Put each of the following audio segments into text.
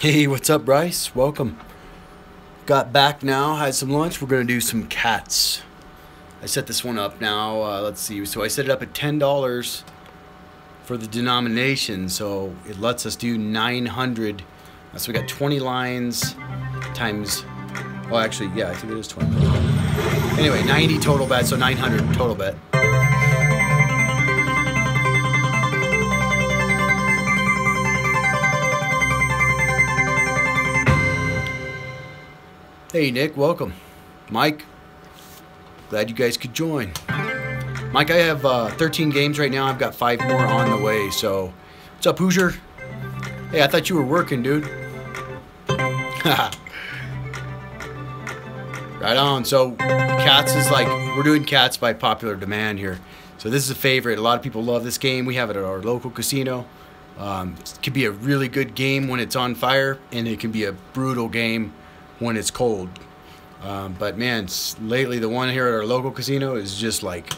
Hey, what's up, Bryce? Welcome. Got back now, had some lunch. We're going to do some cats. I set this one up now. Let's see. So I set it up at $10 for the denomination. So it lets us do 900. So we got 20 lines times, oh, actually, yeah, I think it is 20. Anyway, 90 total bet, so 900 total bet. Hey Nick, welcome. Mike, glad you guys could join. Mike, I have 13 games right now. I've got 5 more on the way. So, what's up, Hoosier? Hey, I thought you were working, dude. Right on. So, cats is like, we're doing cats by popular demand here. So this is a favorite. A lot of people love this game. We have it at our local casino. It can be a really good game when it's on fire, and it can be a brutal game when it's cold. But man, lately the one here at our local casino is just like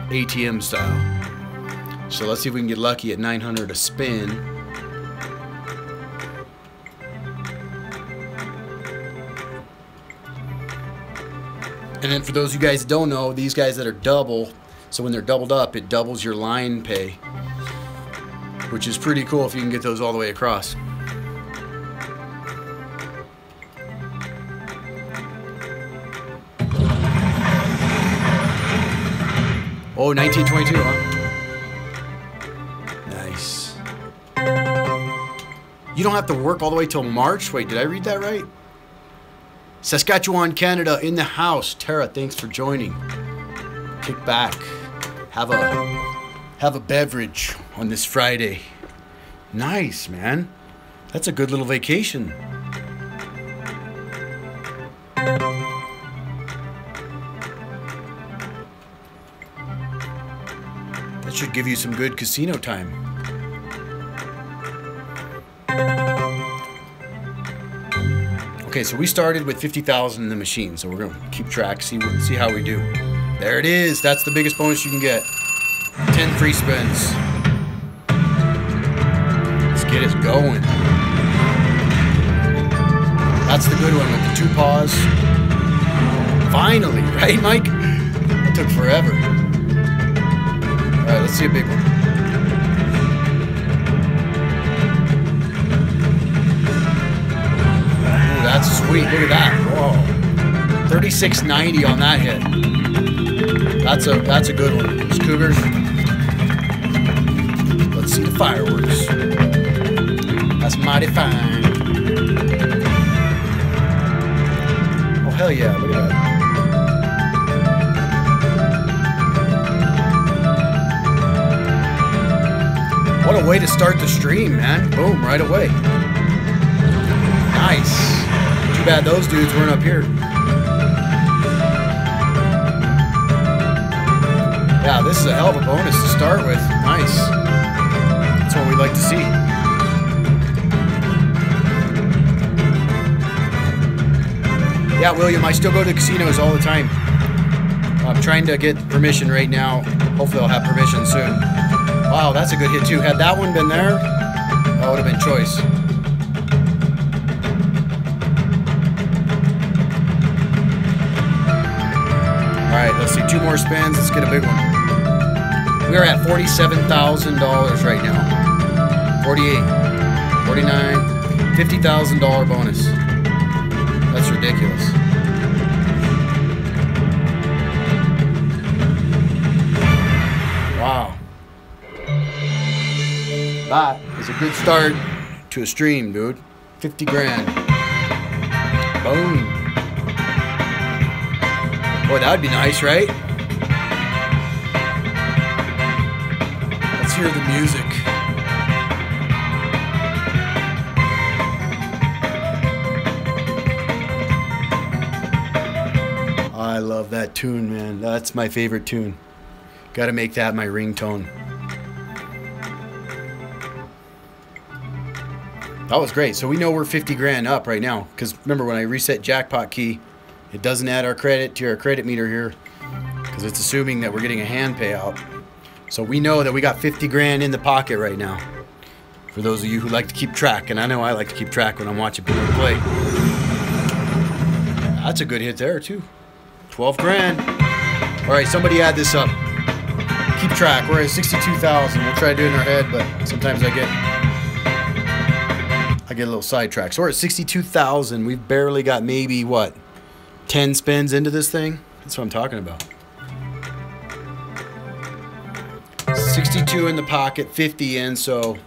ATM style. So let's see if we can get lucky at 900 a spin. And then for those of you guys that don't know, these guys that are double, so when they're doubled up, it doubles your line pay, which is pretty cool if you can get those all the way across. Oh, 1922, huh? Nice. You don't have to work all the way till March? Wait, did I read that right? Saskatchewan, Canada, in the house. Tara, thanks for joining. Kick back. Have a beverage on this Friday. Nice, man. That's a good little vacation. That should give you some good casino time. Okay, so we started with 50,000 in the machine, so we're gonna keep track, see how we do. There it is. That's the biggest bonus you can get. 10 free spins. Let's get it going. That's the good one with the 2 paws. Finally, right, Mike? That took forever. All right, let's see a big one. Ooh, that's sweet. Look at that. Whoa. 36.90 on that hit. That's a good one. Those cougars. Let's see the fireworks. That's mighty fine. Oh hell yeah! Look at that. What a way to start the stream, man. Boom, right away. Nice. Too bad those dudes weren't up here. Yeah, this is a hell of a bonus to start with. Nice. That's what we like to see. Yeah, William, I still go to casinos all the time. I'm trying to get permission right now. Hopefully I'll have permission soon. Wow, that's a good hit too. Had that one been there, that would have been choice. Alright, let's see, 2 more spins. Let's get a big one. We are at $47,000 right now. 48, 49, $50,000 bonus. That's ridiculous. Wow. That is a good start to a stream, dude. 50 grand. Boom. Boy, that would be nice, right? Let's hear the music. I love that tune, man. That's my favorite tune. Gotta make that my ringtone. That was great. So we know we're 50 grand up right now. Because remember, when I reset jackpot key, it doesn't add our credit to our credit meter here. Because it's assuming that we're getting a hand payout. So we know that we got 50 grand in the pocket right now. For those of you who like to keep track, and I know I like to keep track when I'm watching people play. That's a good hit there too. 12 grand. All right, somebody add this up. Keep track. We're at 62,000. We'll try to do it in our head, but sometimes I get a little sidetracked. So we're at 62,000. We've barely got maybe what, 10 spins into this thing. That's what I'm talking about. 62 in the pocket, 50 in, so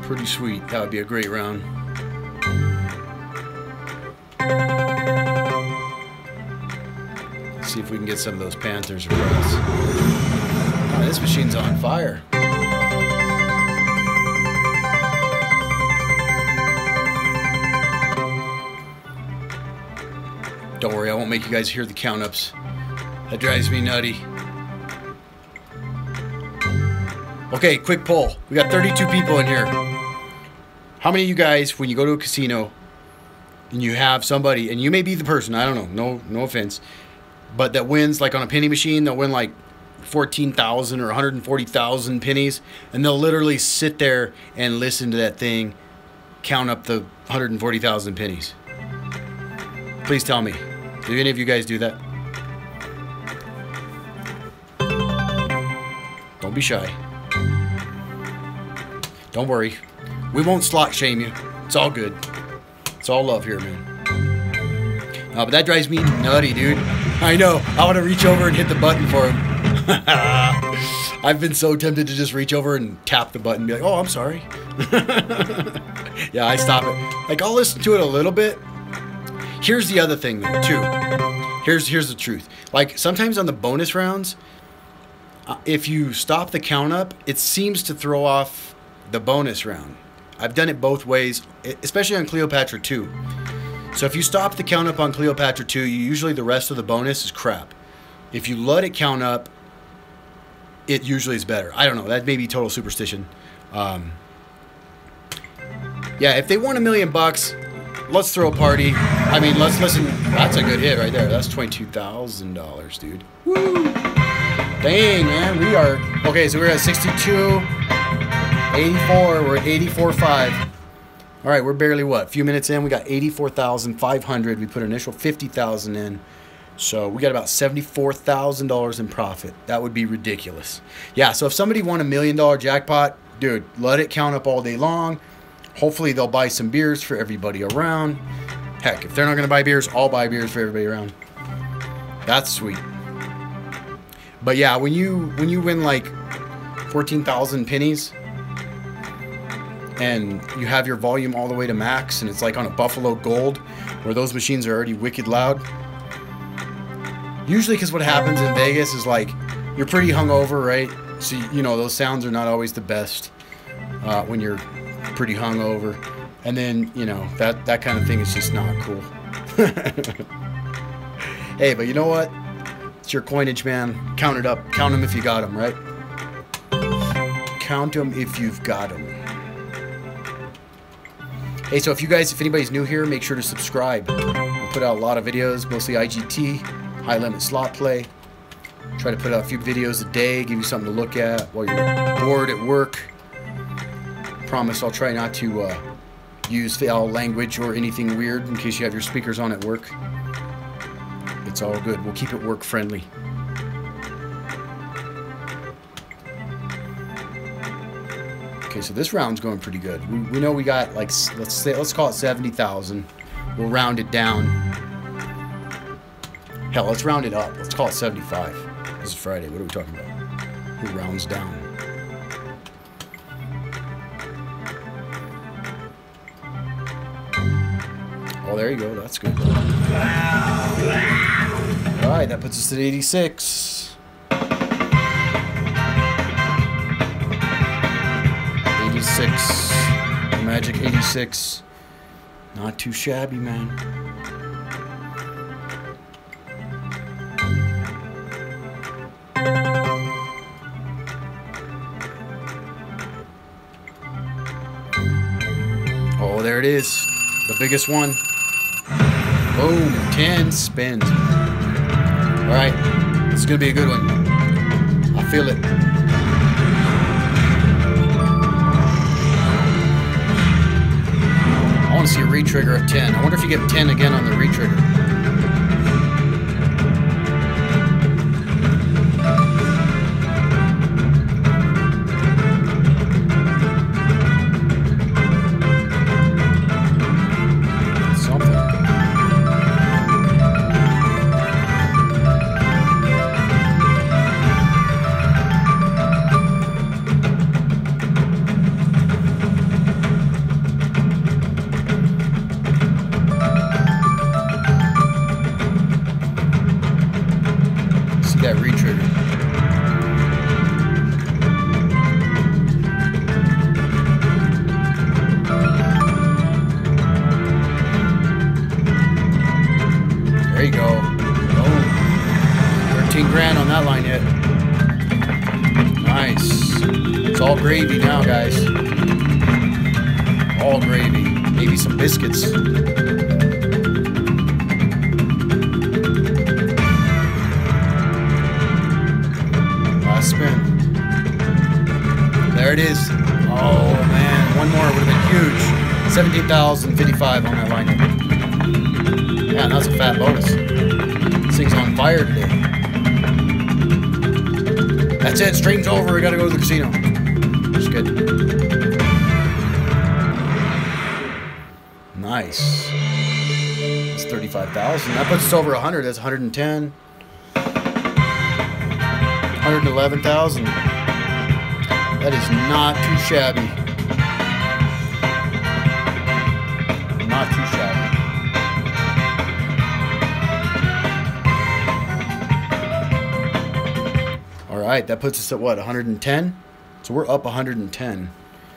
pretty sweet. That would be a great round. Let's see if we can get some of those Panthers across. Oh, this machine's on fire. Don't worry, I won't make you guys hear the count-ups. That drives me nutty. Okay, quick poll. We got 32 people in here. How many of you guys, when you go to a casino and you have somebody, and you may be the person, I don't know, no offense, but that wins, like on a penny machine, they'll win like 14,000 or 140,000 pennies, and they'll literally sit there and listen to that thing count up the 140,000 pennies. Please tell me, do any of you guys do that? Don't be shy. Don't worry. We won't slot shame you. It's all good. It's all love here, man. But that drives me nutty, dude. I know. I want to reach over and hit the button for him. I've been so tempted to just reach over and tap the button and be like, oh, I'm sorry. Yeah, I stop it. Like, I'll listen to it a little bit. Here's the other thing, though, too. Here's the truth. Like, sometimes on the bonus rounds, if you stop the count up, it seems to throw off the bonus round. I've done it both ways, especially on Cleopatra 2. So if you stop the count up on Cleopatra 2, usually the rest of the bonus is crap. If you let it count up, it usually is better. I don't know. That may be total superstition. Yeah, if they won $1 million, let's throw a party. I mean, let's listen. That's a good hit right there. That's $22,000, dude. Woo! Dang, man. We are... Okay, so we're at 62... 84, we're at 84.5. All right, we're barely what? A few minutes in, we got 84,500. We put an initial 50,000 in. So we got about $74,000 in profit. That would be ridiculous. Yeah, so if somebody won $1 million jackpot, dude, let it count up all day long. Hopefully they'll buy some beers for everybody around. Heck, if they're not going to buy beers, I'll buy beers for everybody around. That's sweet. But yeah, when you win like 14,000 pennies, and you have your volume all the way to max, and it's like on a Buffalo Gold, where those machines are already wicked loud. Usually, because what happens in Vegas is like, you're pretty hungover, right? So, you know, those sounds are not always the best when you're pretty hungover. And then, you know, that kind of thing is just not cool. Hey, but you know what? It's your coinage, man. Count it up. Count them if you got them, right? Count them if you've got them. Hey, so if anybody's new here, make sure to subscribe. We put out a lot of videos, mostly IGT, high limit slot play. Try to put out a few videos a day, give you something to look at while you're bored at work. Promise I'll try not to use foul language or anything weird in case you have your speakers on at work. It's all good. We'll keep it work friendly. Okay, so this round's going pretty good. We know we got like, let's call it 70,000. We'll round it down. Hell, let's round it up. Let's call it 75. This is Friday. What are we talking about? Who rounds down? Oh, there you go. That's good. All right, that puts us at 86. 86. The magic 86. Not too shabby, man. Oh, there it is. The biggest one. Boom. 10 spins. All right. This is going to be a good one. I feel it. want to see a retrigger at 10. I wonder if you get 10 again on the retrigger. That retrigger. There you go. Oh, 13 grand on that line hit. Nice. It's all gravy now, guys. All gravy. Maybe some biscuits. Spin. There it is. Oh man, one more would have been huge. 17,055 on that line. Yeah, that's a fat bonus. This thing's on fire today. That's it. Stream's over. We gotta go to the casino. Just good. Nice. It's 35,000. That puts us over 100. That's 110. 111,000. That is not too shabby. Not too shabby. All right, that puts us at what, 110? So we're up 110.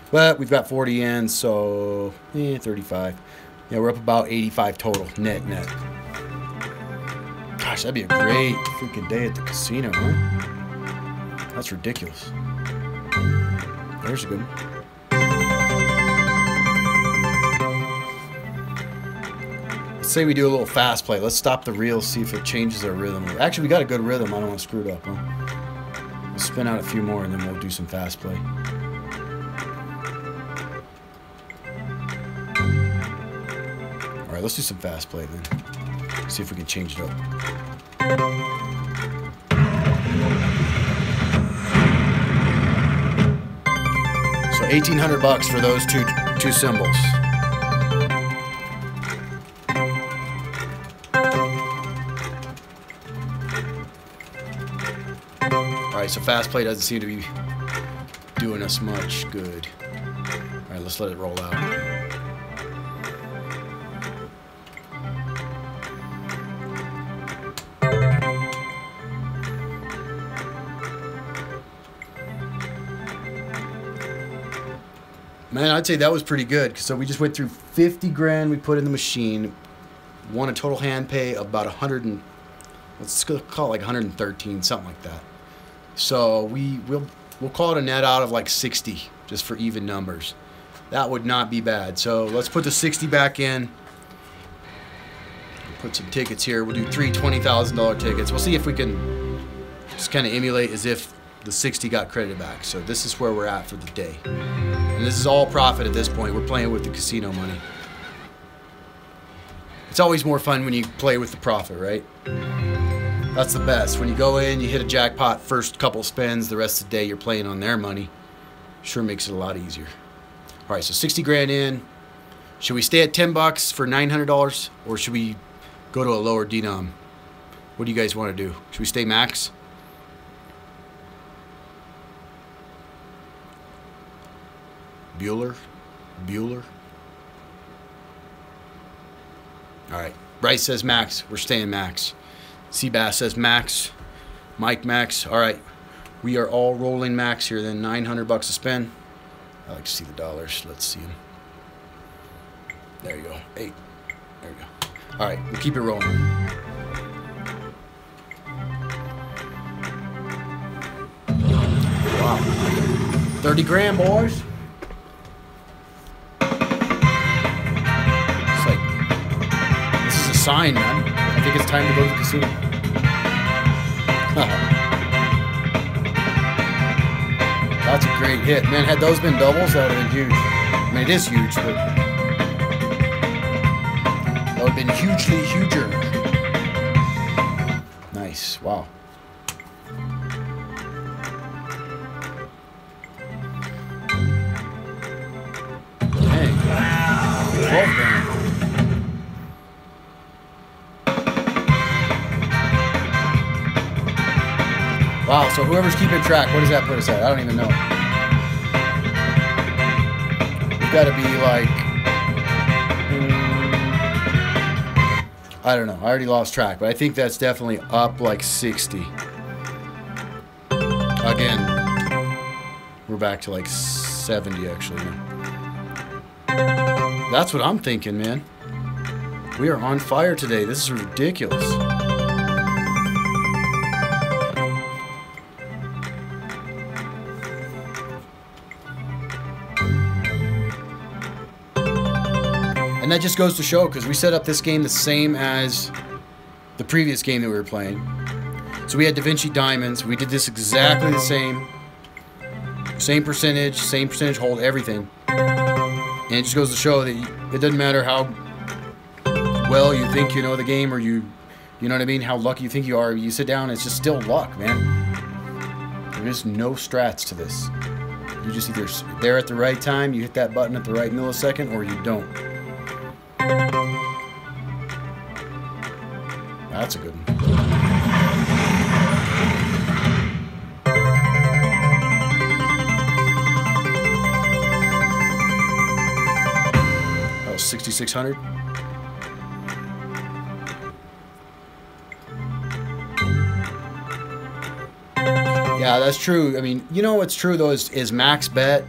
But we've got 40 in, so 35. Yeah, we're up about 85 total, net. Gosh, that'd be a great freaking day at the casino, huh? That's ridiculous. There's a good one. Let's say we do a little fast play. Let's stop the reel, see if it changes our rhythm. Actually, we got a good rhythm. I don't want to screw it up, huh? We'll spin out a few more and then we'll do some fast play. All right, let's do some fast play then. See if we can change it up. So 1,800 bucks for those two symbols. All right, so fast play doesn't seem to be doing us much good. All right, let's let it roll out. Man, I'd say that was pretty good. So we just went through 50 grand we put in the machine, won a total hand pay of about 100 and, let's call it like 113, something like that. So we'll call it a net out of like 60, just for even numbers. That would not be bad. So let's put the 60 back in. Put some tickets here. We'll do 3 $20,000 tickets. We'll see if we can just kind of emulate as if the 60 got credited back. So this is where we're at for the day. And this is all profit at this point. We're playing with the casino money. It's always more fun when you play with the profit, right? That's the best. When you go in, you hit a jackpot first couple spins, the rest of the day you're playing on their money. Sure makes it a lot easier. All right, so 60 grand in. Should we stay at 10 bucks for $900 or should we go to a lower denom? What do you guys want to do? Should we stay max? Bueller? All right. Bryce says max. We're staying max. Seabass says max. Mike max. All right. We are all rolling max here then. 900 bucks a spin. I like to see the dollars. Let's see them. There you go. 8. There you go. All right. We'll keep it rolling. Wow. 30 grand, boys. Sign, man. I think it's time to go to the casino. That's a great hit. Man, had those been doubles, that would have been huge. I mean, it is huge, but have been hugely huger. Nice. Wow. Dang. 12 grand. Wow, so whoever's keeping track, what does that put us at? I don't even know. We've got to be like... I don't know. I already lost track, but I think that's definitely up like 60. Again, we're back to like 70 actually now. That's what I'm thinking, man. We are on fire today. This is ridiculous. And that just goes to show, because we set up this game the same as the previous game that we were playing. So we had Da Vinci Diamonds. We did this exactly the same. Same percentage hold, everything. And it just goes to show that it doesn't matter how well you think you know the game, or you know what I mean, how lucky you think you are. You sit down, it's just still luck, man. There is no strats to this. You just either there at the right time, you hit that button at the right millisecond, or you don't. That's a good one. That was 6,600. Yeah, that's true. I mean, you know what's true though is max bet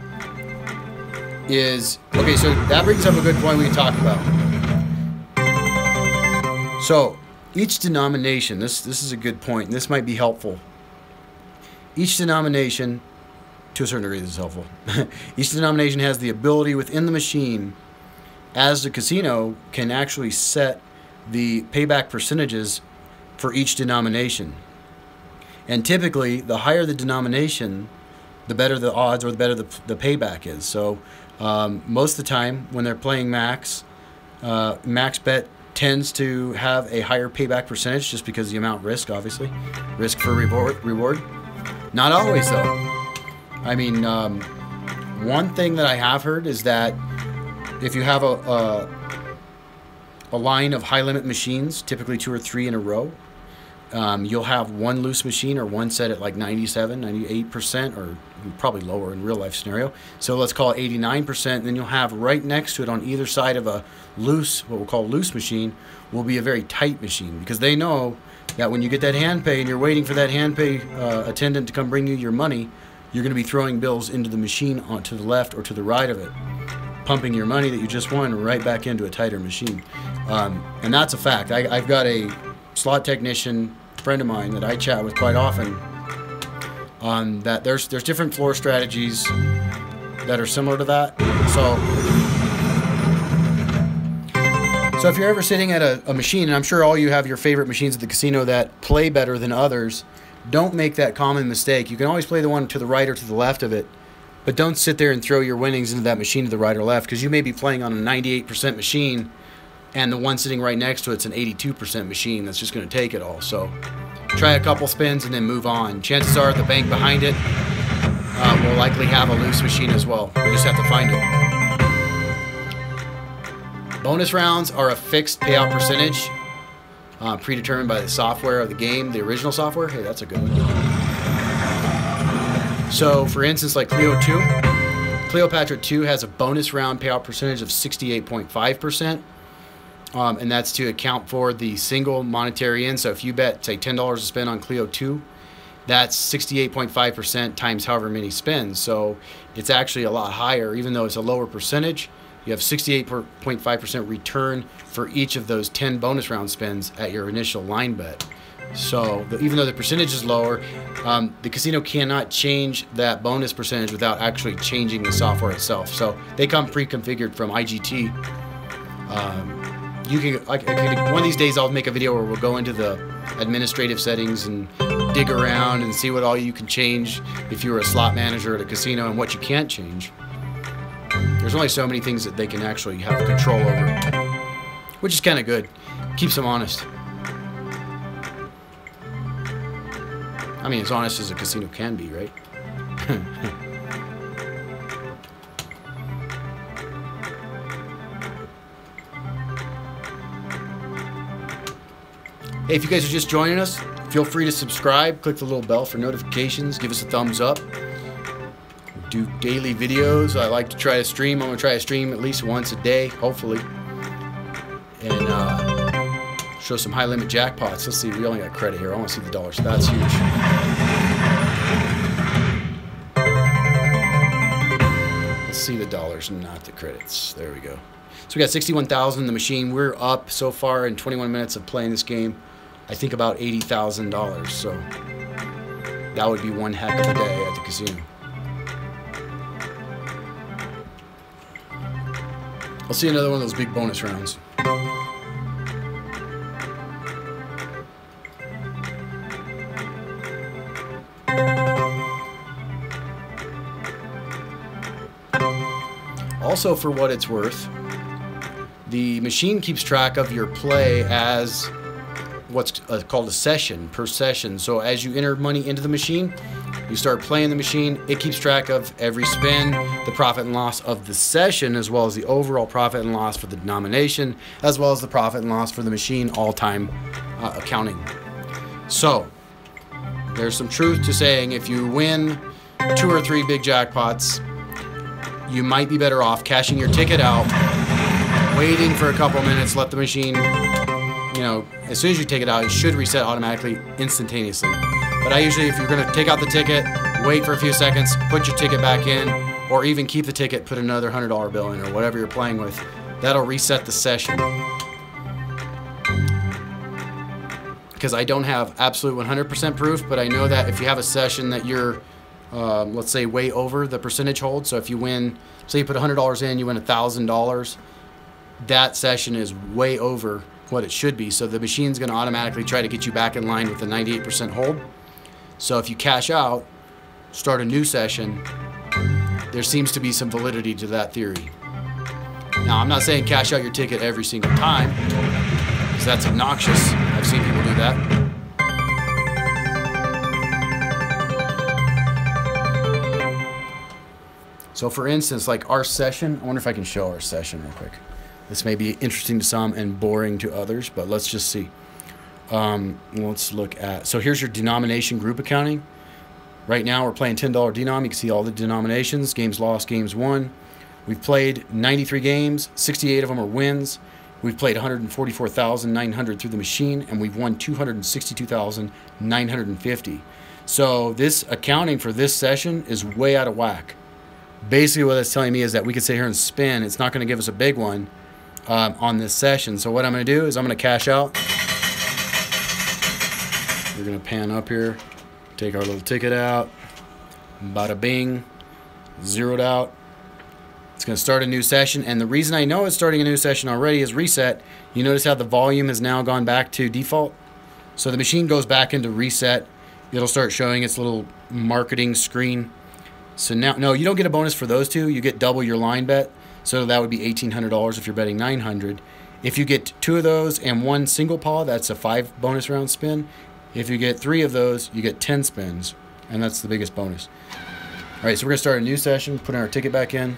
is... Okay, so that brings up a good point we can talk about. So, each denomination, this is a good point, and this might be helpful. Each denomination, to a certain degree this is helpful, each denomination has the ability within the machine, as the casino, can actually set the payback percentages for each denomination. And typically, the higher the denomination, the better the odds, or the better the payback is. So, most of the time, when they're playing max, max bet tends to have a higher payback percentage, just because of the amount risk, obviously. Risk for reward. Not always, though. I mean, one thing that I have heard is that if you have a line of high-limit machines, typically 2 or 3 in a row, you'll have one loose machine, or one set at like 97, 98%, or probably lower in real life scenario. So let's call it 89%. And then you'll have right next to it on either side of a loose, what we'll call a loose machine, will be a very tight machine, because they know that when you get that hand pay and you're waiting for that hand pay attendant to come bring you your money, you're going to be throwing bills into the machine to the left or to the right of it, pumping your money that you just won right back into a tighter machine. And that's a fact. I've got a slot technician friend of mine that I chat with quite often, that there's different floor strategies that are similar to that. So if you're ever sitting at a machine, and I'm sure all you have your favorite machines at the casino that play better than others, don't make that common mistake. You can always play the one to the right or to the left of it, but don't sit there and throw your winnings into that machine to the right or left, because you may be playing on a 98% machine, and the one sitting right next to it's an 82% machine that's just going to take it all. So try a couple spins and then move on. Chances are the bank behind it will likely have a loose machine as well. You just have to find it. Bonus rounds are a fixed payout percentage, predetermined by the software of the game, the original software. Hey, that's a good one. So for instance, like Cleopatra 2 has a bonus round payout percentage of 68.5%. And that's to account for the single monetary in. So if you bet, say, $10 to spend on Cleo 2, that's 68.5% times however many spins. So it's actually a lot higher, even though it's a lower percentage. You have 68.5% return for each of those 10 bonus round spins at your initial line bet. So even though the percentage is lower, the casino cannot change that bonus percentage without actually changing the software itself. So they come pre-configured from IGT. One of these days I'll make a video where we'll go into the administrative settings and dig around and see what all you can change if you're a slot manager at a casino, and what you can't change. There's only so many things that they can actually have control over, which is kind of good. Keeps them honest. I mean, as honest as a casino can be, right? Hey, if you guys are just joining us, feel free to subscribe. Click the little bell for notifications. Give us a thumbs up. We do daily videos. I like to try to stream. I'm going to try to stream at least once a day, hopefully. And show some high-limit jackpots. Let's see. We only got credit here. I want to see the dollars. That's huge. Let's see the dollars, not the credits. There we go. So we got 61,000 in the machine. We're up so far in 21 minutes of playing this game, I think about $80,000. So that would be one heck of a day at the casino. I'll see another one of those big bonus rounds. Also, for what it's worth, the machine keeps track of your play as what's called a session, per session. So as you enter money into the machine, you start playing the machine, it keeps track of every spin, the profit and loss of the session, as well as the overall profit and loss for the denomination, as well as the profit and loss for the machine, all-time accounting. So there's some truth to saying if you win 2 or 3 big jackpots, you might be better off cashing your ticket out, waiting for a couple minutes, let the machine, you know, as soon as you take it out, it should reset automatically, instantaneously. But I usually, if you're going to take out the ticket, wait for a few seconds, put your ticket back in, or even keep the ticket, put another $100 bill in, or whatever you're playing with. That'll reset the session. Because I don't have absolute 100% proof, but I know that if you have a session that you're, let's say, way over the percentage hold, so if you win, say you put $100 in, you win $1,000, that session is way over what it should be. So the machine's going to automatically try to get you back in line with the 98% hold. So if you cash out, start a new session, there seems to be some validity to that theory. Now, I'm not saying cash out your ticket every single time, because that's obnoxious. I've seen people do that. So for instance, like our session, I wonder if I can show our session real quick. This may be interesting to some and boring to others, but let's just see. Let's look at, so here's your denomination group accounting. Right now we're playing $10 denom. You can see all the denominations, games lost, games won. We've played 93 games, 68 of them are wins. We've played 144,900 through the machine, and we've won 262,950. So this accounting for this session is way out of whack. Basically what it's telling me is that we could sit here and spin. It's not going to give us a big one on this session. So what I'm going to do is I'm going to cash out. We're going to pan up here, take our little ticket out, bada bing, zeroed out. It's going to start a new session, and the reason I know it's starting a new session already is reset. You notice how the volume has now gone back to default? So the machine goes back into reset. It'll start showing its little marketing screen. So now, no, you don't get a bonus for those two. You get double your line bet. So that would be $1,800 if you're betting $900. If you get 2 of those and 1 single paw, that's a 5 bonus round spin. If you get 3 of those, you get 10 spins, and that's the biggest bonus. All right, so we're going to start a new session, putting our ticket back in.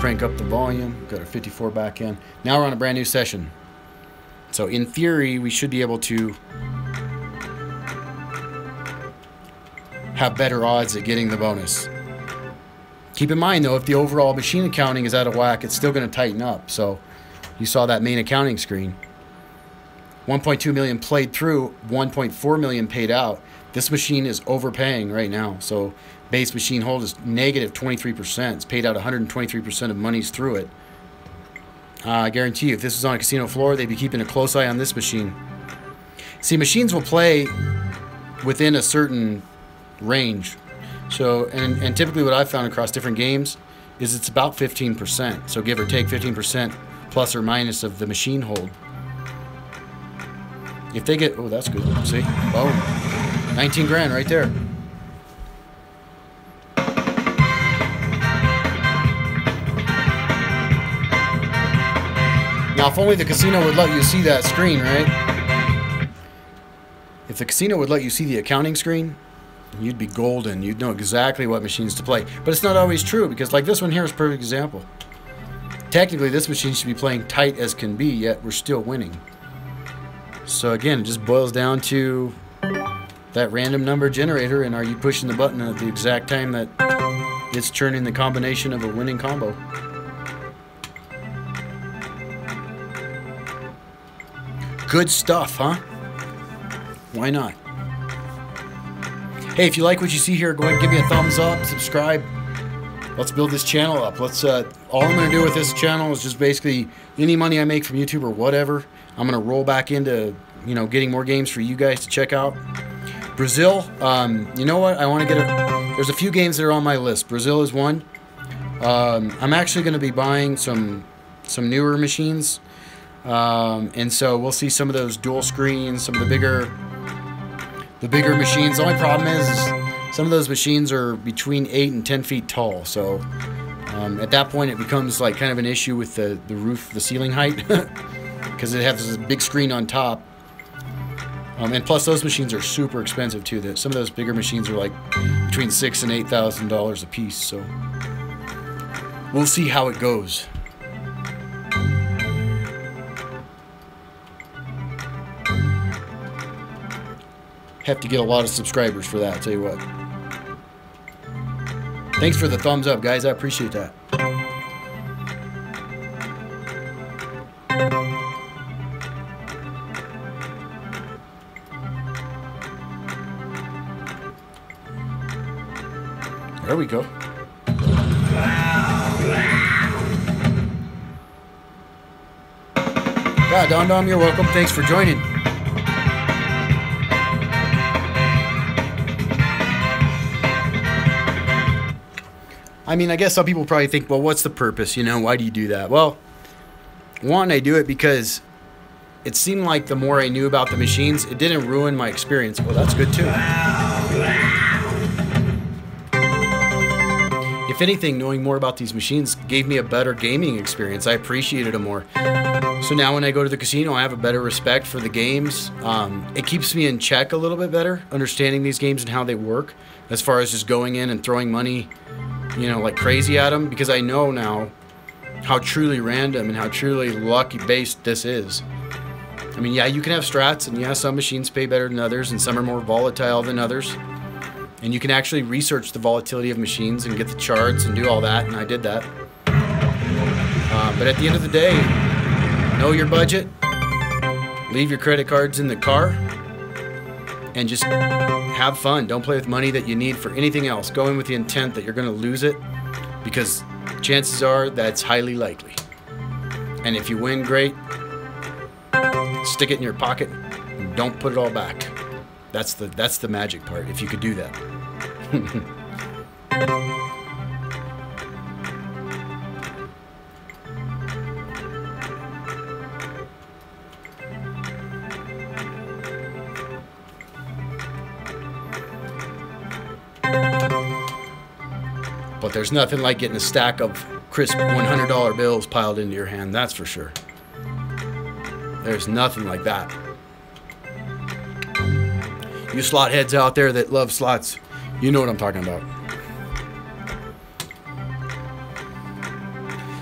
Crank up the volume, got our 54 back in. Now we're on a brand new session. So in theory, we should be able to have better odds at getting the bonus. Keep in mind though, if the overall machine accounting is out of whack, it's still going to tighten up. So you saw that main accounting screen. 1.2 million played through, 1.4 million paid out. This machine is overpaying right now. So base machine hold is negative 23%. It's paid out 123% of monies through it. I guarantee you, if this was on a casino floor, they'd be keeping a close eye on this machine. See, machines will play within a certain range. So, and typically what I've found across different games is it's about 15%. So give or take 15% plus or minus of the machine hold. If they get, oh, that's good. See? Oh, 19 grand right there. Now, if only the casino would let you see that screen, right? If the casino would let you see the accounting screen, you'd be golden. You'd know exactly what machines to play. But it's not always true, because like this one here is a perfect example. Technically, this machine should be playing tight as can be, yet we're still winning. So again, it just boils down to that random number generator, and are you pushing the button at the exact time that it's turning the combination of a winning combo. Good stuff, huh? Why not? Hey, if you like what you see here, go ahead and give me a thumbs up, subscribe. Let's build this channel up. All I'm going to do with this channel is just basically any money I make from YouTube or whatever, I'm going to roll back into, you know, getting more games for you guys to check out. Brazil, you know what? I want to get there's a few games that are on my list. Brazil is one. I'm actually going to be buying some newer machines. And so we'll see some of those dual screens, some of the bigger machines. The only problem is some of those machines are between 8 and 10 feet tall. So at that point, it becomes like kind of an issue with the roof, the ceiling height, because it has this big screen on top. And plus, those machines are super expensive too. Some of those bigger machines are like between $6,000 and $8,000 a piece. So we'll see how it goes. Have to get a lot of subscribers for that, I'll tell you what. Thanks for the thumbs up, guys. I appreciate that. There we go. Yeah, Don Dom, you're welcome. Thanks for joining. I mean, I guess some people probably think, well, what's the purpose? You know, why do you do that? Well, one, I do it because it seemed like the more I knew about the machines, it didn't ruin my experience. Well, that's good too. If anything, knowing more about these machines gave me a better gaming experience. I appreciated them more. So now when I go to the casino, I have a better respect for the games. It keeps me in check a little bit better, understanding these games and how they work, as far as just going in and throwing money, you know, like crazy at them, because I know now how truly random and how truly lucky based this is. I mean, yeah, you can have strats, and yeah, some machines pay better than others, and some are more volatile than others. And you can actually research the volatility of machines and get the charts and do all that, and I did that. But at the end of the day, know your budget, leave your credit cards in the car, and just have fun. Don't play with money that you need for anything else. Go in with the intent that you're going to lose it, because chances are that's highly likely. And if you win, great. Stick it in your pocket and don't put it all back. That's the magic part, if you could do that. But there's nothing like getting a stack of crisp $100 bills piled into your hand, that's for sure. There's nothing like that. You slot heads out there that love slots, you know what I'm talking about.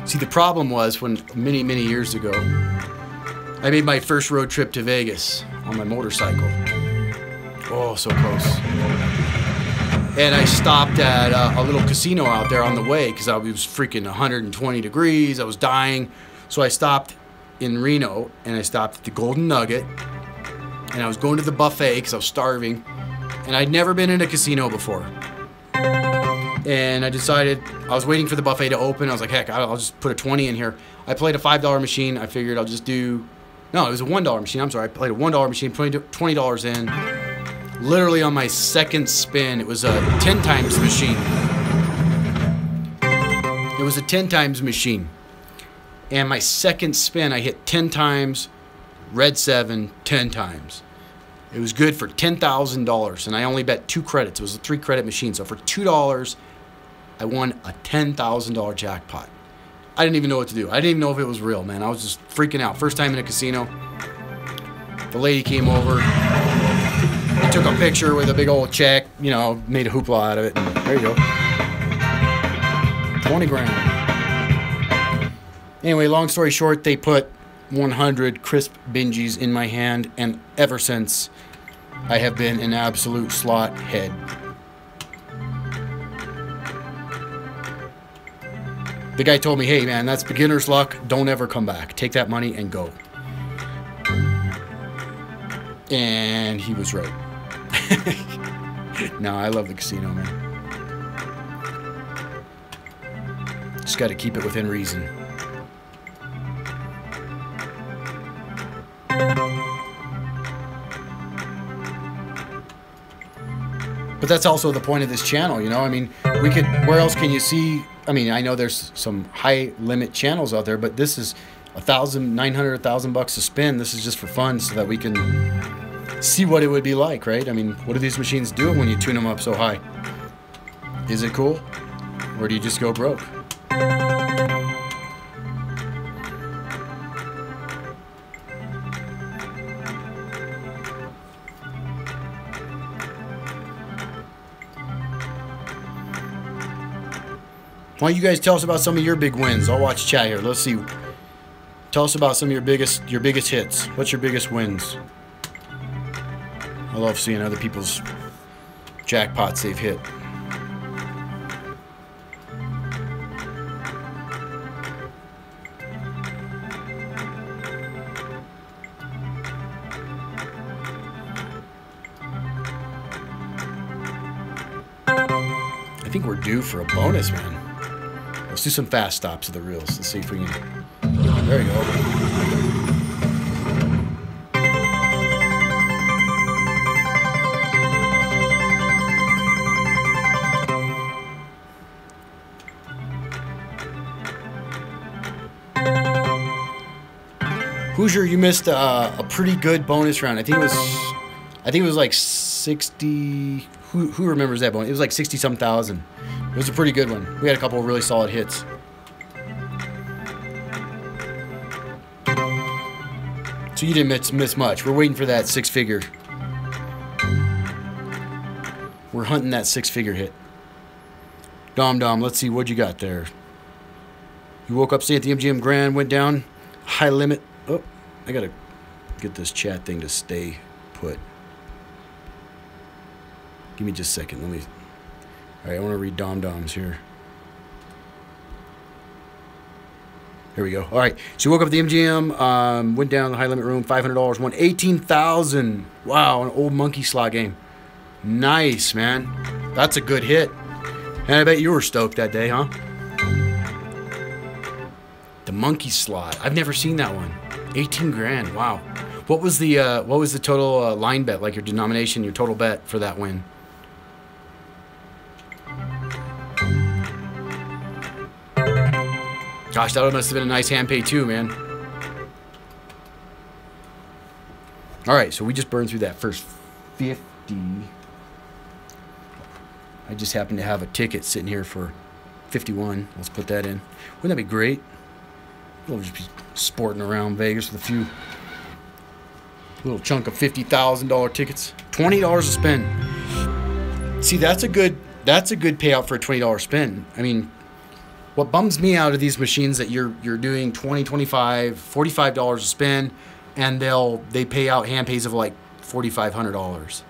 See, the problem was when many years ago, I made my first road trip to Vegas on my motorcycle. Oh, so close. And I stopped at a little casino out there on the way because it was freaking 120 degrees. I was dying. So I stopped in Reno, and I stopped at the Golden Nugget. And I was going to the buffet because I was starving. And I'd never been in a casino before. And I decided, I was waiting for the buffet to open. I was like, heck, I'll just put a 20 in here. I played a $5 machine. I figured I'll just do, no, it was a $1 machine. I'm sorry, I played a $1 machine, $20 in. Literally on my second spin, it was a 10 times machine. It was a 10 times machine. And my second spin, I hit 10 times, red 7, 10 times. It was good for $10,000, and I only bet 2 credits. It was a 3 credit machine. So for $2, I won a $10,000 jackpot. I didn't even know what to do. I didn't even know if it was real, man. I was just freaking out. First time in a casino. The lady came over. I took a picture with a big old check, you know, made a hoopla out of it. And there you go. 20 grand. Anyway, long story short, they put 100 crisp bingies in my hand, and ever since, I have been an absolute slot head. The guy told me, hey man, that's beginner's luck. Don't ever come back. Take that money and go. And he was right. No, I love the casino, man. Just got to keep it within reason. But that's also the point of this channel, you know? I mean, we could, where else can you see? I mean, I know there's some high limit channels out there, but this is $1,900, $1,000 to spin. This is just for fun so that we can see what it would be like, right? I mean, what do these machines do when you tune them up so high? Is it cool? Or do you just go broke? Why don't you guys tell us about some of your big wins? I'll watch chat here. Let's see. Tell us about some of your biggest hits. What's your biggest wins? I love seeing other people's jackpots they've hit. I think we're due for a bonus, man. Let's do some fast stops of the reels. Let's see if we can. There you go. Hoosier, you missed a pretty good bonus round. I think it was like 60. Who remembers that bonus? It was like 60-some thousand. It was a pretty good one. We had a couple of really solid hits. So you didn't miss much. We're waiting for that six-figure. We're hunting that six-figure hit. Dom, let's see what you got there. You woke up, stayed at the MGM Grand, went down, high limit. Oh, I gotta get this chat thing to stay put. Give me just a second. Let me. All right, I want to read Dom's here. Here we go. All right, so you woke up at the MGM, went down the high limit room, $500, won $18,000. Wow, an old monkey slot game. Nice, man. That's a good hit. And I bet you were stoked that day, huh? The monkey slot. I've never seen that one. 18 grand. Wow. What was the total line bet, like your denomination, your total bet for that win? Gosh, that must have been a nice hand pay too, man. All right, so we just burned through that first 50. I just happen to have a ticket sitting here for 51. Let's put that in. Wouldn't that be great? We'll just be sporting around Vegas with a little chunk of $50,000 tickets. $20 a spin. See, that's a good payout for a $20 spin. I mean, what bums me out of these machines that you're doing $20, $25, $45 a spin, and they pay out hand pays of like $4,500.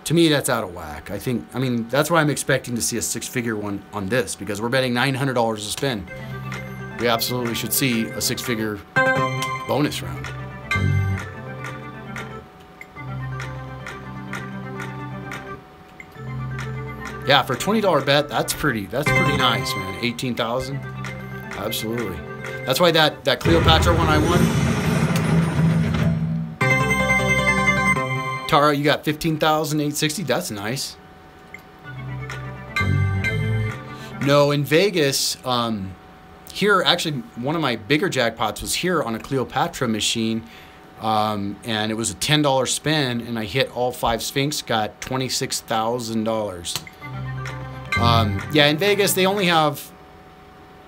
To me, that's out of whack. I mean, that's why I'm expecting to see a six-figure one on this, because we're betting $900 a spin. We absolutely should see a six-figure bonus round. Yeah, for a $20 bet, that's pretty nice, man. 18,000, absolutely. That's why that Cleopatra one I won. Tara, you got 15,860. That's nice. No, in Vegas, here actually one of my bigger jackpots was here on a Cleopatra machine, and it was a $10 spin, and I hit all 5 Sphinx, got $26,000. Yeah, in Vegas they only have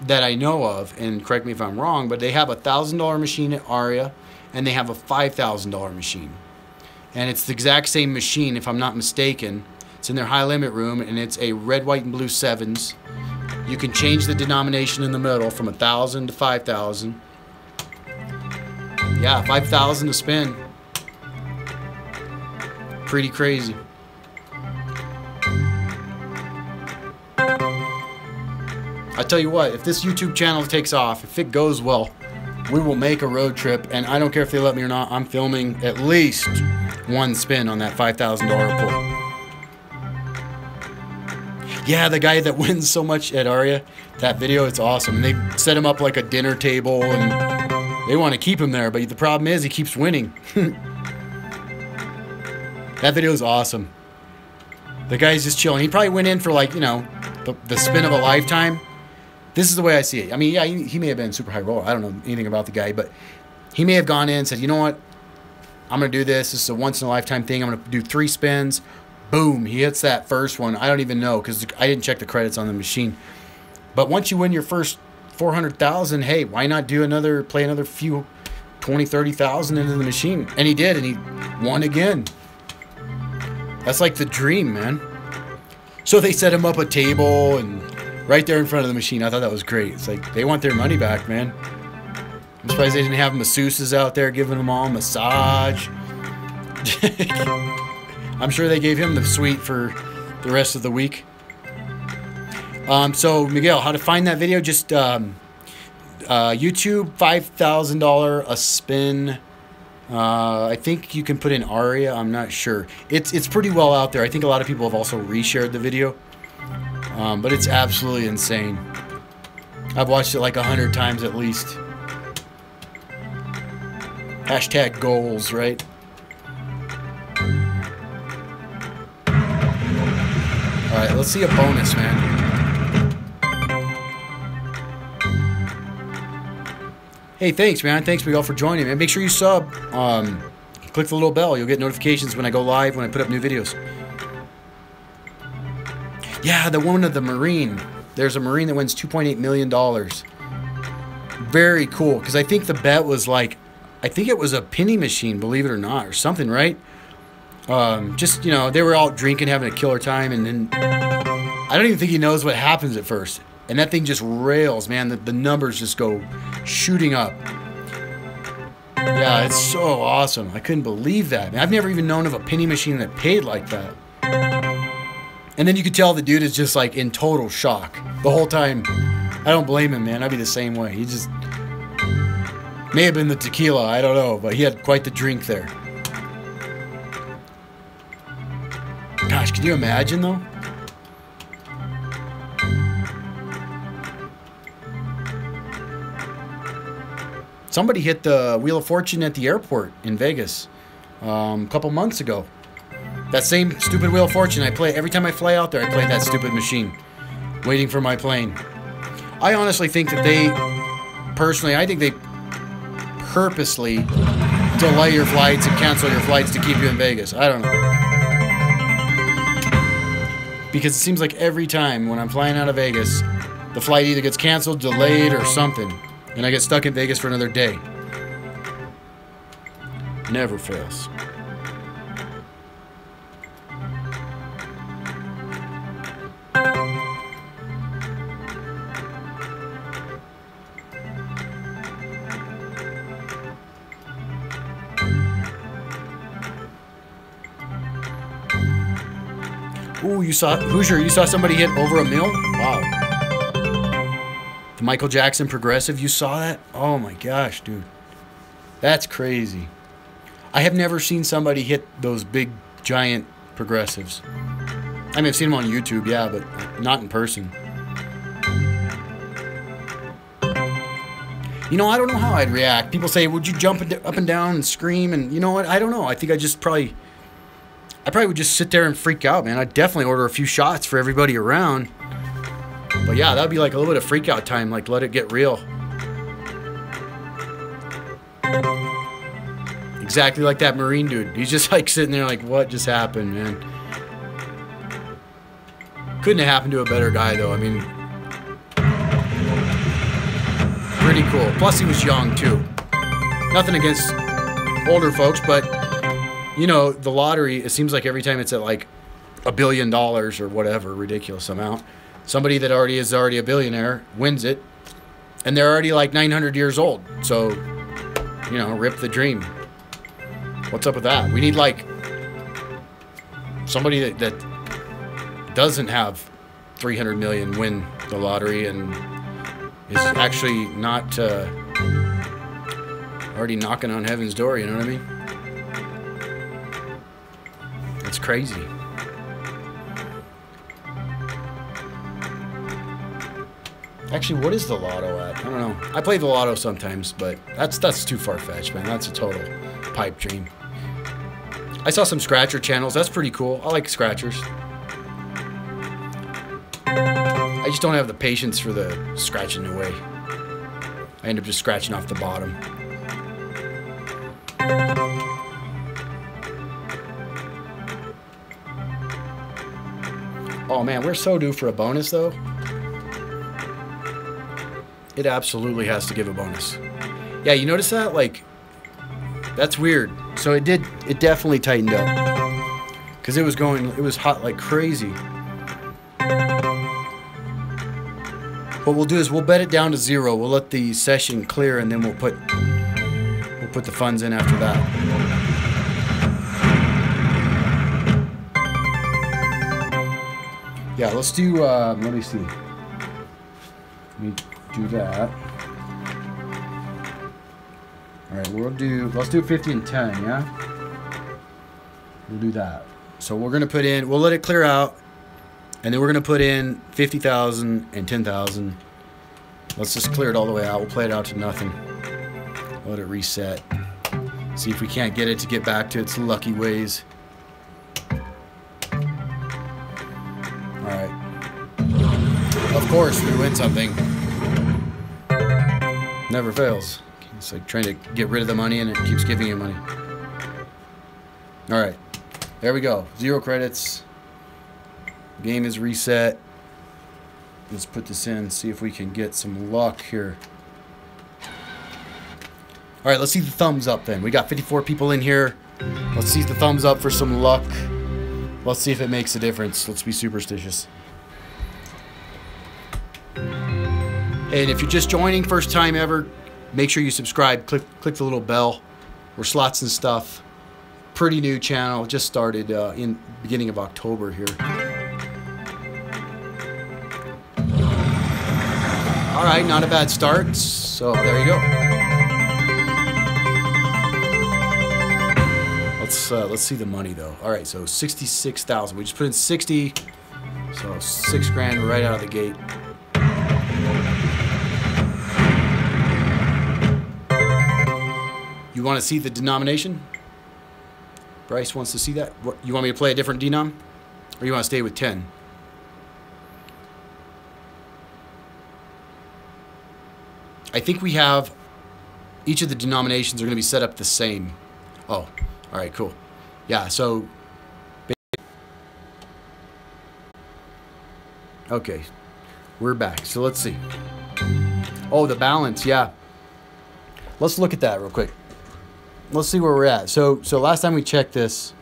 that I know of, and correct me if I'm wrong, but they have a $1,000 machine at Aria, and they have a $5,000 machine. And it's the exact same machine, if I'm not mistaken. It's in their high limit room, and it's a red, white, and blue sevens. You can change the denomination in the middle from 1,000 to 5,000. Yeah, 5,000 to spin. Pretty crazy. I tell you what, if this YouTube channel takes off, if it goes well, we will make a road trip, and I don't care if they let me or not, I'm filming at least one spin on that $5,000 pull. Yeah, the guy that wins so much at Aria, that video, it's awesome. And they set him up like a dinner table, and they want to keep him there, but the problem is he keeps winning. That video is awesome. The guy's just chilling. He probably went in for, like, you know, the spin of a lifetime. This is the way I see it. I mean, yeah, he may have been super high roller. I don't know anything about the guy, but he may have gone in and said, you know what? I'm going to do this. This is a once-in-a-lifetime thing. I'm going to do 3 spins. Boom. He hits that first one. I don't even know because I didn't check the credits on the machine. But once you win your first 400,000, hey, why not do play another few 20, 30,000 into the machine? And he did, and he won again. That's like the dream, man. So they set him up a table and right there in front of the machine. I thought that was great. It's like they want their money back, man. I'm surprised they didn't have masseuses out there giving them all a massage. I'm sure they gave him the suite for the rest of the week. So Miguel, how to find that video? Just YouTube, $5,000 a spin. I think you can put in Aria. I'm not sure. It's pretty well out there. I think a lot of people have also reshared the video. But it's absolutely insane. I've watched it like 100 times at least. Hashtag goals, right? Alright, let's see a bonus, man. Hey, thanks, man. Thanks, Miguel, for joining, man. Make sure you sub. Click the little bell. You'll get notifications when I go live, when I put up new videos. Yeah, the one of the Marine. There's a Marine that wins $2.8 million. Very cool, because I think the bet was like, I think it was a penny machine, believe it or not, or something, right? Just, you know, they were all drinking, having a killer time, and then I don't even think he knows what happens at first. And that thing just rails, man. The numbers just go shooting up. Yeah, it's so awesome. I couldn't believe that. Man, I've never even known of a penny machine that paid like that. And then you could tell the dude is just like in total shock the whole time. I don't blame him, man. I'd be the same way. He just may have been the tequila. I don't know, but he had quite the drink there. Gosh, can you imagine though? Somebody hit the Wheel of Fortune at the airport in Vegas a couple months ago. That same stupid Wheel of Fortune I play every time I fly out there. I play that stupid machine, waiting for my plane. I honestly think that I think they purposely delay your flights and cancel your flights to keep you in Vegas. I don't know. Because it seems like every time when I'm flying out of Vegas, the flight either gets canceled, delayed, or something. And I get stuck in Vegas for another day. Never fails. Ooh, you saw Hoosier, you saw somebody hit over $1 million? Wow. The Michael Jackson progressive, you saw that? Oh my gosh, dude. That's crazy. I have never seen somebody hit those big, giant progressives. I mean, I've seen them on YouTube, yeah, but not in person. You know, I don't know how I'd react. People say, would you jump up and down and scream? And you know what? I don't know. I think I probably would just sit there and freak out, man. I'd definitely order a few shots for everybody around. But yeah, that'd be like a little bit of freak out time, like let it get real. Exactly like that Marine dude. He's just like sitting there like, what just happened, man? Couldn't have happened to a better guy, though. I mean, pretty cool. Plus, he was young, too. Nothing against older folks, but, you know, the lottery, it seems like every time it's at, like, $1 billion or whatever, ridiculous amount, somebody that is already a billionaire wins it, and they're already, like, 900 years old. So, you know, rip the dream. What's up with that? We need, like, somebody that doesn't have 300 million win the lottery and is actually not already knocking on heaven's door, you know what I mean? It's crazy. Actually, what is the lotto at? I don't know. I play the lotto sometimes, but that's too far-fetched, man. That's a total pipe dream. I saw some scratcher channels. That's pretty cool. I like scratchers. I just don't have the patience for the scratching away. I end up just scratching off the bottom. Oh man, we're so due for a bonus though. It absolutely has to give a bonus. Yeah, you notice that? Like, that's weird. So it definitely tightened up. Because it was hot like crazy. What we'll do is we'll bet it down to 0. We'll let the session clear and then we'll put the funds in after that. Yeah, let's do, let me see. Let me do that. Alright, let's do 50 and 10, yeah? We'll do that. So we're going to put in, we'll let it clear out, and then we're going to put in 50,000 and 10,000. Let's just clear it all the way out. We'll play it out to nothing. Let it reset. See if we can't get it to get back to its lucky ways. Alright. Of course, we win something. Never fails. It's like trying to get rid of the money and it keeps giving you money. Alright. There we go. 0 credits. Game is reset. Let's put this in and see if we can get some luck here. Alright, let's see the thumbs up then. We got 54 people in here. Let's see the thumbs up for some luck. Let's see if it makes a difference. Let's be superstitious. And if you're just joining, first time ever, make sure you subscribe. Click the little bell. We're Slots and Stuff. Pretty new channel. Just started in beginning of October here. All right, not a bad start. So there you go. Let's see the money though. All right, so 66,000. We just put in 60. So 6 grand right out of the gate. You want to see the denomination? Bryce wants to see that. What, you want me to play a different denom? Or you want to stay with 10? I think we have... Each of the denominations are going to be set up the same. Oh, alright, cool. Yeah, so... Okay. We're back. So let's see. Oh, the balance, yeah. Let's look at that real quick. Let's see where we're at. So last time we checked this,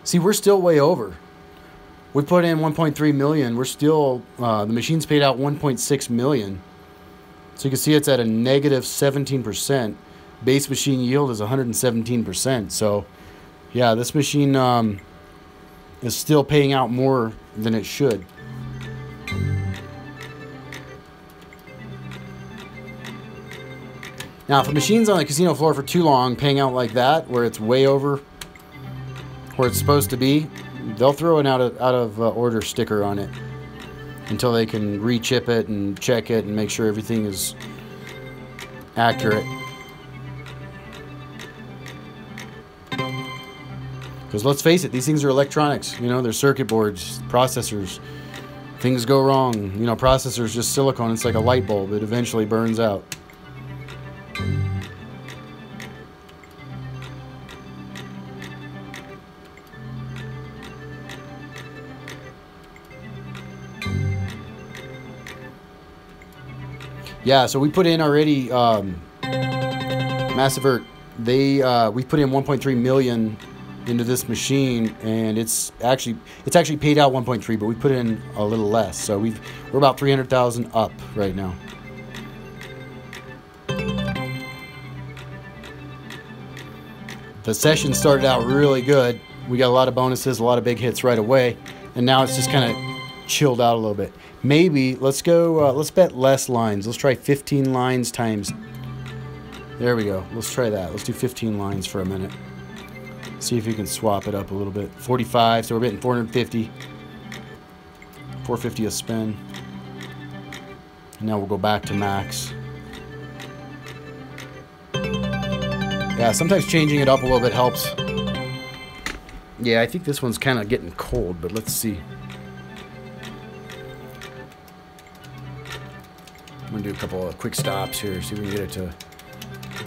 see, we're still way over. We put in 1.3 million. We're still, the machine's paid out 1.6 million. So you can see it's at a negative 17%. Base machine yield is 117%. So, yeah, this machine is still paying out more than it should. Now, if a machine's on the casino floor for too long, paying out like that, where it's way over where it's supposed to be, they'll throw an out of order sticker on it until they can re-chip it and check it and make sure everything is accurate. Because let's face it, these things are electronics. You know, they're circuit boards, processors. Things go wrong. You know, processor's just silicone. It's like a light bulb. It eventually burns out. Yeah, so we put in already, Massivert, we put in 1.3 million into this machine, and it's actually paid out 1.3, but we put in a little less. So we're about 300,000 up right now. The session started out really good. We got a lot of bonuses, a lot of big hits right away, and now it's just kind of chilled out a little bit. Maybe let's go. Let's bet less lines. Let's try 15 lines times. There we go. Let's try that. Let's do 15 lines for a minute. See if we can swap it up a little bit. 45. So we're betting 450. 450 a spin. And now we'll go back to max. Yeah, sometimes changing it up a little bit helps. Yeah, I think this one's kind of getting cold, but let's see. I'm going to do a couple of quick stops here, see if we can get it to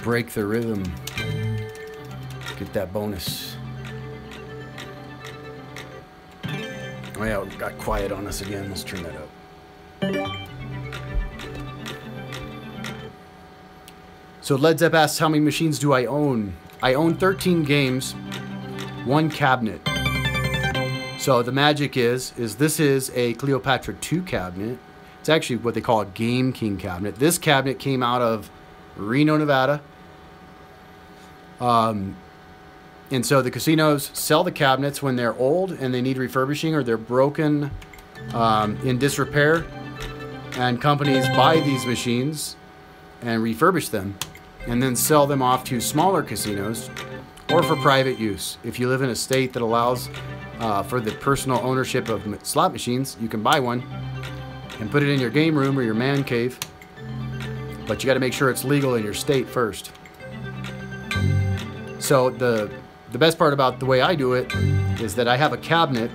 break the rhythm. Get that bonus. Oh yeah, it got quiet on us again. Let's turn that up. So Led Zepp asks, how many machines do I own? I own 13 games, 1 cabinet. So the magic is this is a Cleopatra 2 cabinet. It's actually what they call a Game King cabinet. This cabinet came out of Reno, Nevada. And so the casinos sell the cabinets when they're old and they need refurbishing, or they're broken, in disrepair. And companies buy these machines and refurbish them and then sell them off to smaller casinos or for private use. If you live in a state that allows for the personal ownership of slot machines, you can buy one and put it in your game room or your man cave. But you got to make sure it's legal in your state first. So the best part about the way I do it is that I have a cabinet,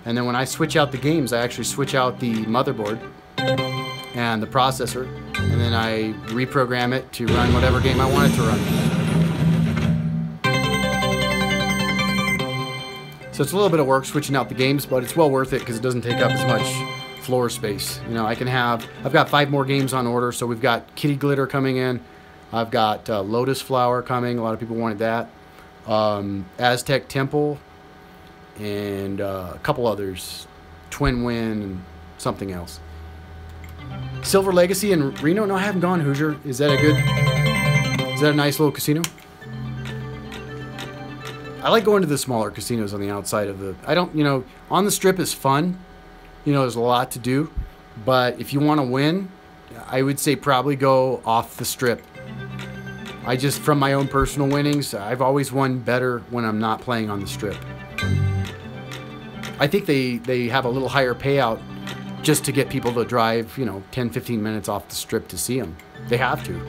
and then when I switch out the games, I actually switch out the motherboard and the processor, and then I reprogram it to run whatever game I want it to run. So it's a little bit of work switching out the games, but it's well worth it because it doesn't take up as much floor space. You know, I've got 5 more games on order, so we've got Kitty Glitter coming in. I've got Lotus Flower coming. A lot of people wanted that. Aztec Temple, and a couple others. Twin Win and something else. Silver Legacy in Reno? No, I haven't gone, Hoosier. Is that a nice little casino? I like going to the smaller casinos on the outside of the... on the strip is fun. There's a lot to do. But if you want to win, I would say probably go off the strip. From my own personal winnings, I've always won better when I'm not playing on the strip. I think they have a little higher payout just to get people to drive, 10, 15 minutes off the strip to see them. They have to.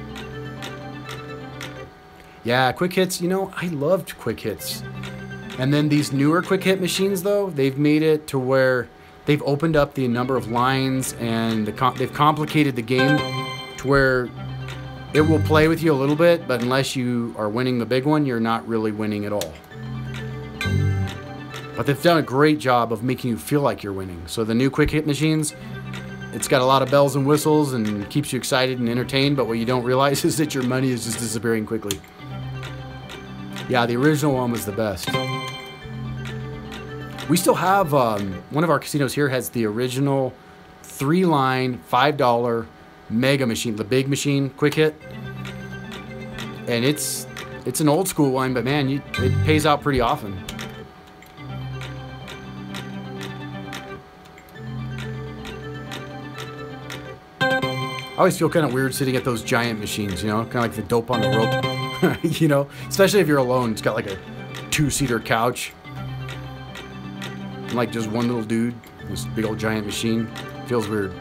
Yeah, quick hits, I loved quick hits. And then these newer quick hit machines, though, they've made it to where they've opened up the number of lines, and they've complicated the game to where it will play with you a little bit, but unless you are winning the big one, you're not really winning at all. But they've done a great job of making you feel like you're winning. So the new quick hit machines, it's got a lot of bells and whistles and keeps you excited and entertained, but what you don't realize is that your money is just disappearing quickly. Yeah, the original one was the best. We still have, one of our casinos here has the original 3-line, $5 mega machine, the big machine, quick hit. And it's an old school one, but man, it pays out pretty often. I always feel kind of weird sitting at those giant machines, kind of like the dope on the rope, especially if you're alone. It's got like a 2-seater couch and like just one little dude, this big old giant machine. Feels weird.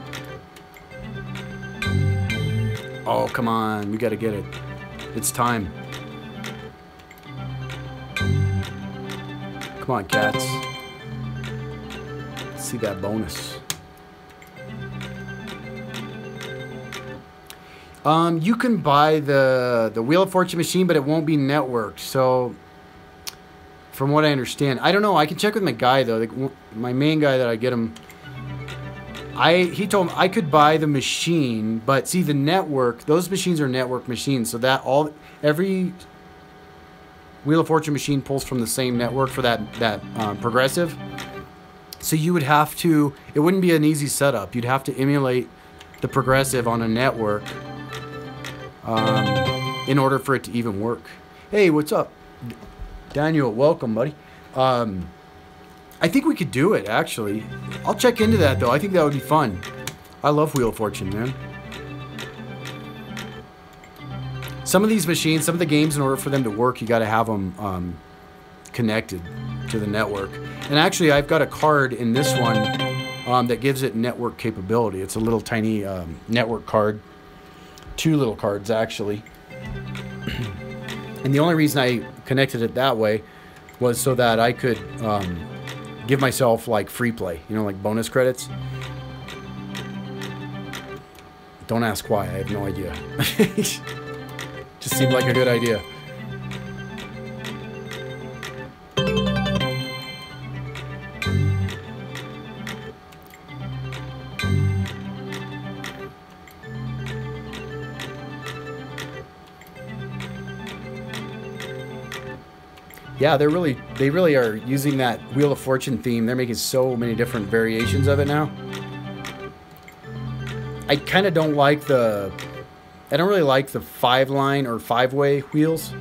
Oh, come on. We got to get it. It's time. Come on, cats. Let's see that bonus. You can buy the Wheel of Fortune machine, but it won't be networked. So, from what I understand, I don't know. I can check with my guy, though. My main guy that I get him. He told me I could buy the machine, but see the network. Those machines are network machines, so that every Wheel of Fortune machine pulls from the same network for that progressive. So you would have to. It wouldn't be an easy setup. You'd have to emulate the progressive on a network in order for it to even work. Hey, what's up, Daniel? Welcome, buddy. I think we could do it, actually. I'll check into that, though. I think that would be fun. I love Wheel of Fortune, man. Some of these machines, some of the games, in order for them to work, you got to have them connected to the network. And actually, I've got a card in this one that gives it network capability. It's a little tiny network card. 2 little cards, actually. And the only reason I connected it that way was so that I could give myself like free play, you know, like bonus credits. Don't ask why, I have no idea. Just seemed like a good idea. Yeah, they really are using that Wheel of Fortune theme. They're making so many different variations of it now. I kind of don't like I don't really like the 5-line or 5-way wheels.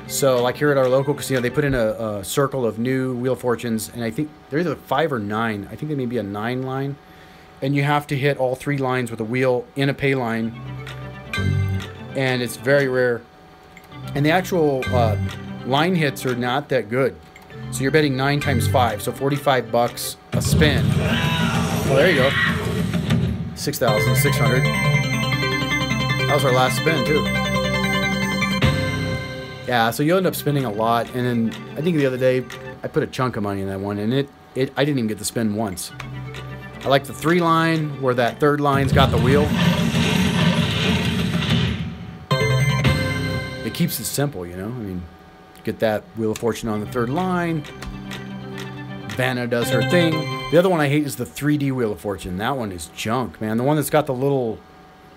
So like here at our local casino, they put in a circle of new Wheel of Fortunes, and I think they're either 5 or 9. I think they may be a 9-line. And you have to hit all 3 lines with a wheel in a pay line. And it's very rare. And the actual line hits are not that good. So you're betting 9 times 5, so $45 a spin. Oh, there you go. 6,600. That was our last spin too. Yeah, so you end up spending a lot, and then I think the other day I put a chunk of money in that one, and I didn't even get to spin once. I like the 3-line where that 3rd line's got the wheel. It keeps it simple, you know. I mean, get that Wheel of Fortune on the 3rd line. Vanna does her thing. The other one I hate is the 3D Wheel of Fortune. That one is junk, man. The one that's got the little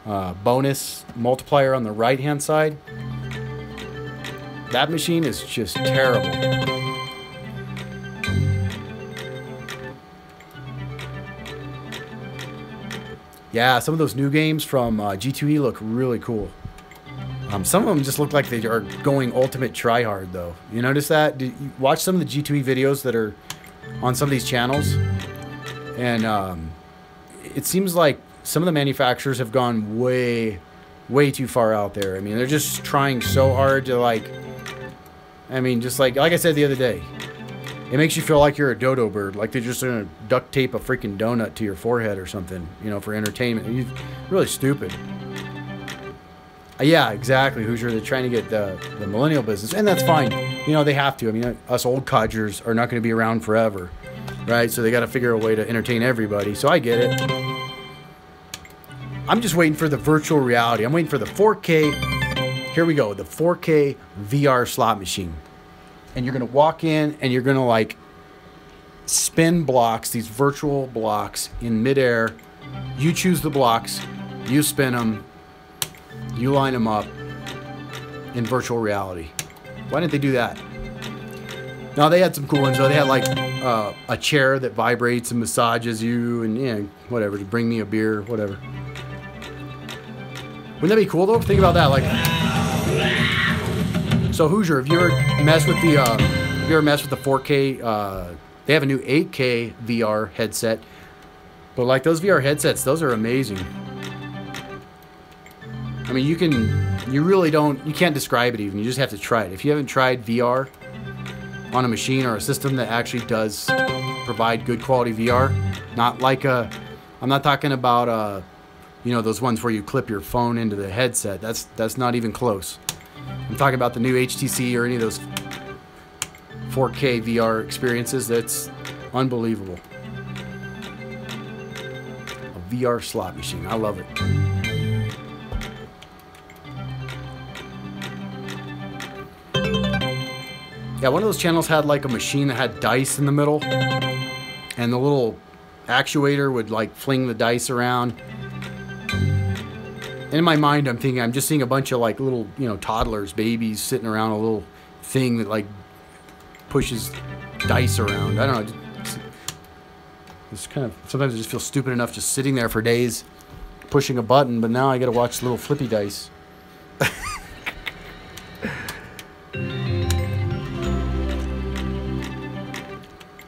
bonus multiplier on the right-hand side. That machine is just terrible. Yeah, some of those new games from G2E look really cool. Some of them just look like they are going ultimate tryhard, though. You notice that? Did you watch some of the G2E videos that are on some of these channels? And it seems like some of the manufacturers have gone way too far out there. I mean, they're just trying so hard to, like... I mean, just like I said the other day, it makes you feel like you're a dodo bird, like they're just going to duct tape a freaking donut to your forehead or something, you know, for entertainment. You're really stupid. Yeah, exactly, Hoosier. They're trying to get the millennial business, and that's fine. You know, they have to. I mean, us old codgers are not going to be around forever, right? So they got to figure a way to entertain everybody. So I get it. I'm just waiting for the virtual reality. I'm waiting for the 4K. Here we go, the 4K VR slot machine. And you're going to walk in and you're going to like spin blocks, these virtual blocks in midair. You choose the blocks, you spin them, you line them up in virtual reality. Why didn't they do that? No, they had some cool ones though. They had like a chair that vibrates and massages you, and yeah, whatever, to bring me a beer, whatever. Wouldn't that be cool though? Think about that, like. So Hoosier, if you ever mess with the 4K, they have a new 8K VR headset. But like those VR headsets, those are amazing. I mean, you can't describe it even. You just have to try it. If you haven't tried VR on a machine or a system that actually does provide good quality VR, not like I'm not talking about you know, those ones where you clip your phone into the headset. That's not even close. I'm talking about the new HTC or any of those 4K VR experiences. That's unbelievable. A VR slot machine. I love it. Yeah, one of those channels had like a machine that had dice in the middle, and the little actuator would like fling the dice around. In my mind, I'm thinking I'm just seeing a bunch of like little, you know, toddlers, babies sitting around a little thing that like pushes dice around. I don't know. It's kind of, sometimes I just feel stupid enough just sitting there for days pushing a button, but now I got to watch little flippy dice.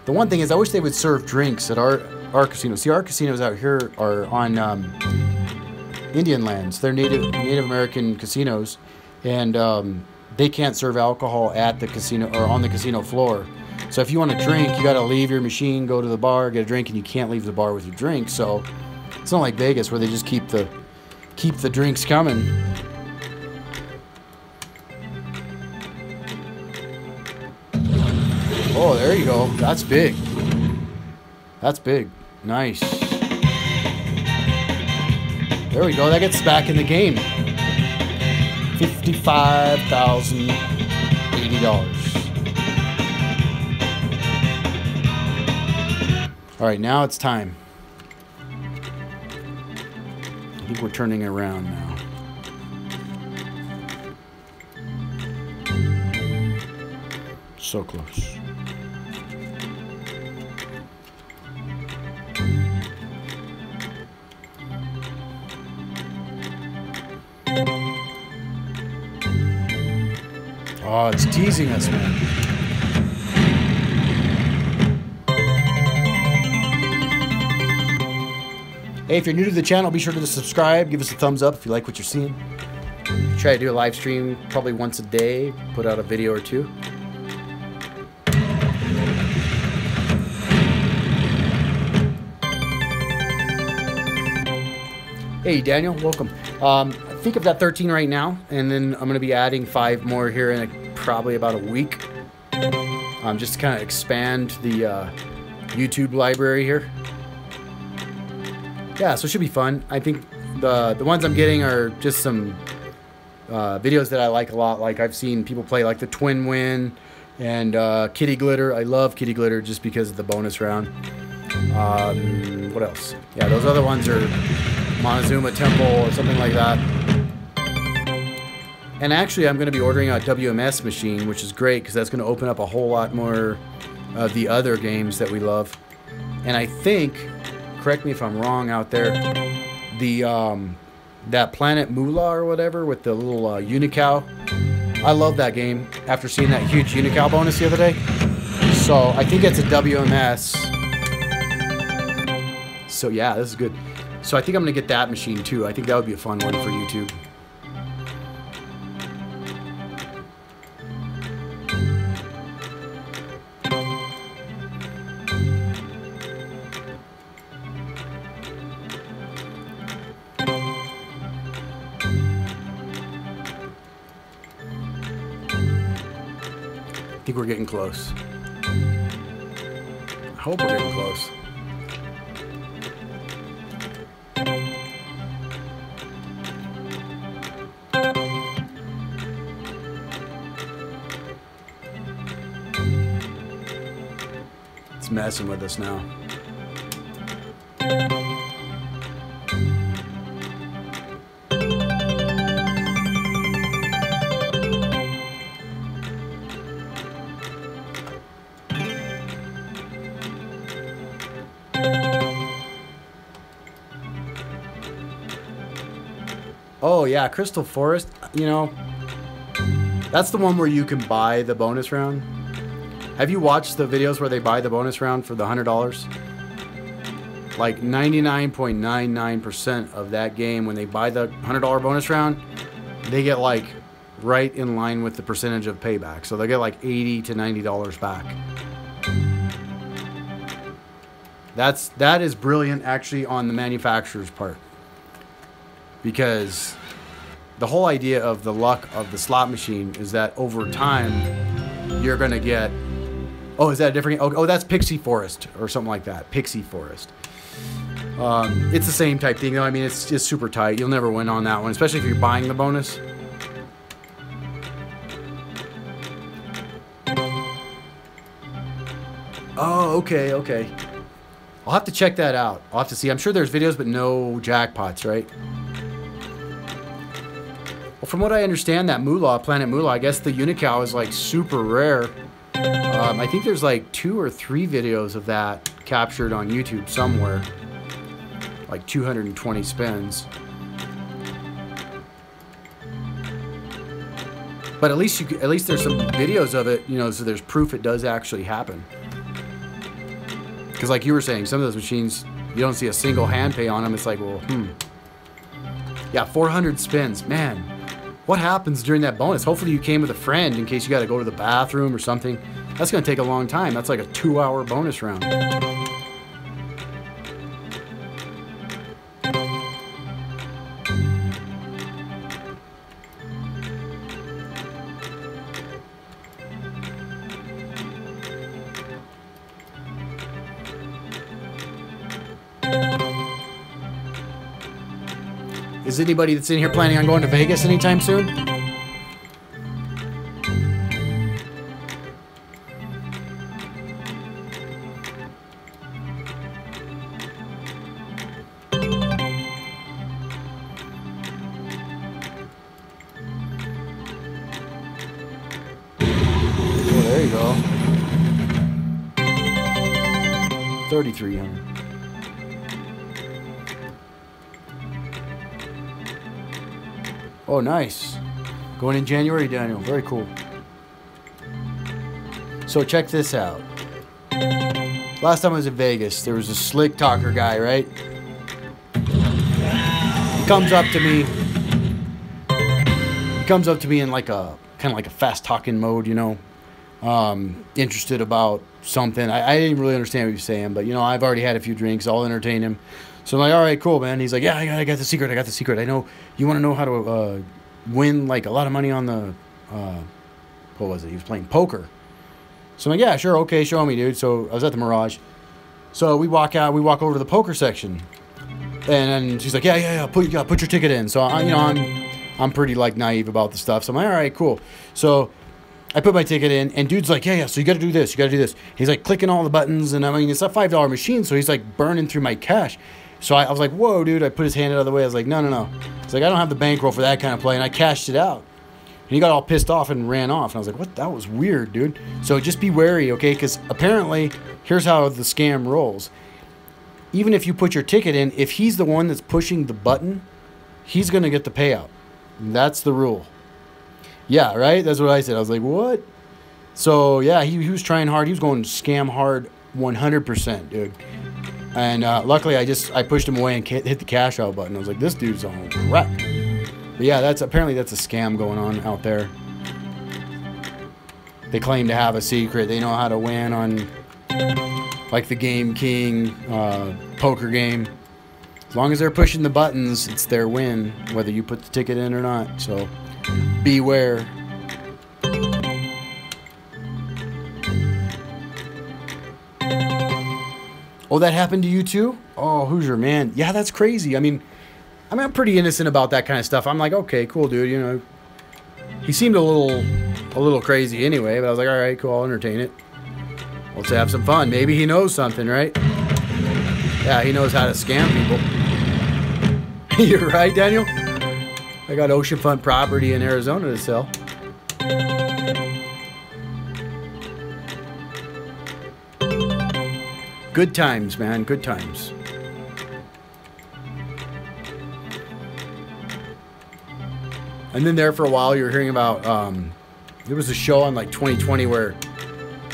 The one thing is, I wish they would serve drinks at our casino. See, our casinos out here are on Indian lands. They're Native American casinos, and they can't serve alcohol at the casino or on the casino floor. So if you want to drink, you got to leave your machine, go to the bar, get a drink, and you can't leave the bar with your drink. So it's not like Vegas where they just keep the drinks coming. Oh, there you go. That's big. That's big. Nice. There we go. That gets back in the game. $55,080. All right, now it's time. I think we're turning it around now. So close. Oh, it's teasing us, man. Hey, if you're new to the channel, be sure to subscribe. Give us a thumbs up if you like what you're seeing. Try to do a live stream probably once a day. Put out a video or two. Hey, Daniel, welcome. I think I've got 13 right now, and then I'm going to be adding 5 more here in probably about a week. Just to kind of expand the YouTube library here. Yeah, so it should be fun. I think the ones I'm getting are just some videos that I like a lot. Like I've seen people play like the Twin Win and Kitty Glitter. I love Kitty Glitter just because of the bonus round. What else? Yeah, those other ones are Montezuma Temple or something like that. And actually, I'm going to be ordering a WMS machine, which is great because that's going to open up a whole lot more of the other games that we love. And I think, correct me if I'm wrong out there, the that Planet Moolah or whatever with the little Unicow. I love that game after seeing that huge Unicow bonus the other day. So I think it's a WMS. So yeah, this is good. So I think I'm going to get that machine too. I think that would be a fun one for YouTube. I think we're getting close. I hope we're getting close. It's messing with us now. Oh yeah, Crystal Forest, you know, that's the one where you can buy the bonus round. Have you watched the videos where they buy the bonus round for the $100? Like 99.99% of that game, when they buy the $100 bonus round, they get like right in line with the percentage of payback. So they get like $80 to $90 back. That is brilliant actually on the manufacturer's part. Because the whole idea of the luck of the slot machine is that over time you're going to get... Oh, is that a different... Oh, that's Pixie Forest or something like that. Pixie Forest. It's the same type thing though. I mean, it's just super tight. You'll never win on that one, especially if you're buying the bonus. Oh, okay, okay. I'll have to check that out. I'll have to see. I'm sure there's videos, but no jackpots, right? Well, from what I understand, that moolah, Planet Moolah, I guess the unicow is like super rare. I think there's like 2 or 3 videos of that captured on YouTube somewhere. Like 220 spins. But at least there's some videos of it, you know, so there's proof it does actually happen. Because like you were saying, some of those machines, you don't see a single hand pay on them. It's like, well, Yeah, 400 spins. Man, what happens during that bonus? Hopefully you came with a friend in case you got to go to the bathroom or something. That's going to take a long time. That's like a 2-hour bonus round. Is anybody that's in here planning on going to Vegas anytime soon? Oh, there you go. 3,300. Oh, nice. Going in January, Daniel. Very cool. So check this out. Last time I was in Vegas, there was a slick talker guy, right? He comes up to me. He comes up to me in like a kind of like a fast talking mode, you know. Interested about something. I didn't really understand what he was saying, but you know, I've already had a few drinks. I'll entertain him. So I'm like, all right, cool, man. He's like, yeah, I got the secret. I got the secret. I know you want to know how to win like a lot of money on the, what was it? He was playing poker. So I'm like, yeah, sure. Okay, show me, dude. So I was at the Mirage. So we walk out, we walk over to the poker section. And then she's like, yeah, put your ticket in. So, you know, I'm pretty like naive about the stuff. So I'm like, all right, cool. So I put my ticket in, and dude's like, yeah, so you got to do this, you got to do this. He's like clicking all the buttons, and I mean, it's a $5 machine, so he's like burning through my cash. So I was like, whoa, dude. I put his hand out of the way. I was like, no. He's like, I don't have the bankroll for that kind of play, and I cashed it out. And he got all pissed off and ran off. And I was like, what? That was weird, dude. So just be wary, okay? Because apparently, here's how the scam rolls. Even if you put your ticket in, if he's the one that's pushing the button, he's going to get the payout. That's the rule. Yeah, right? That's what I said. I was like, what? So, yeah, he was trying hard. He was going scam hard 100%, dude. And luckily, I pushed him away and hit the cash out button. I was like, this dude's on crap. But yeah, apparently that's a scam going on out there. They claim to have a secret. They know how to win on like the Game King poker game. As long as they're pushing the buttons, it's their win, whether you put the ticket in or not. So beware. Oh, that happened to you too? Oh, Hoosier, man. Yeah, that's crazy. I mean, I'm pretty innocent about that kind of stuff. I'm like, okay, cool, dude. You know, he seemed a little crazy anyway, but I was like, all right, cool, I'll entertain it. Let's have some fun. Maybe he knows something, right? Yeah, he knows how to scam people. You're right, Daniel. I got oceanfront property in Arizona to sell. Good times, man. Good times. And then there for a while, you were hearing about, there was a show on like 2020 where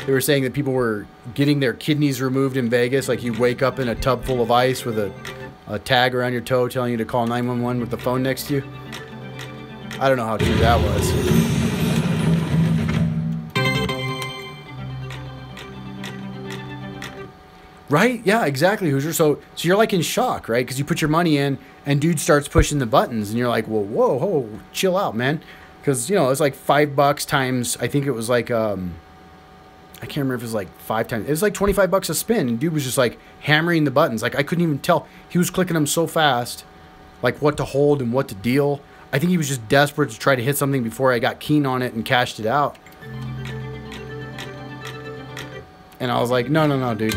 they were saying that people were getting their kidneys removed in Vegas. Like you wake up in a tub full of ice with a tag around your toe telling you to call 911 with the phone next to you. I don't know how true that was. Right? Yeah, exactly, Hoosier. So you're like in shock, right? Because you put your money in and dude starts pushing the buttons and you're like, well, whoa, chill out, man. Because, you know, it's like $5 times, I think it was like, I can't remember if it was like 5 times. It was like $25 a spin. And dude was just like hammering the buttons. Like I couldn't even tell. He was clicking them so fast, like what to hold and what to deal. I think he was just desperate to try to hit something before I got keen on it and cashed it out. And I was like, no, dude.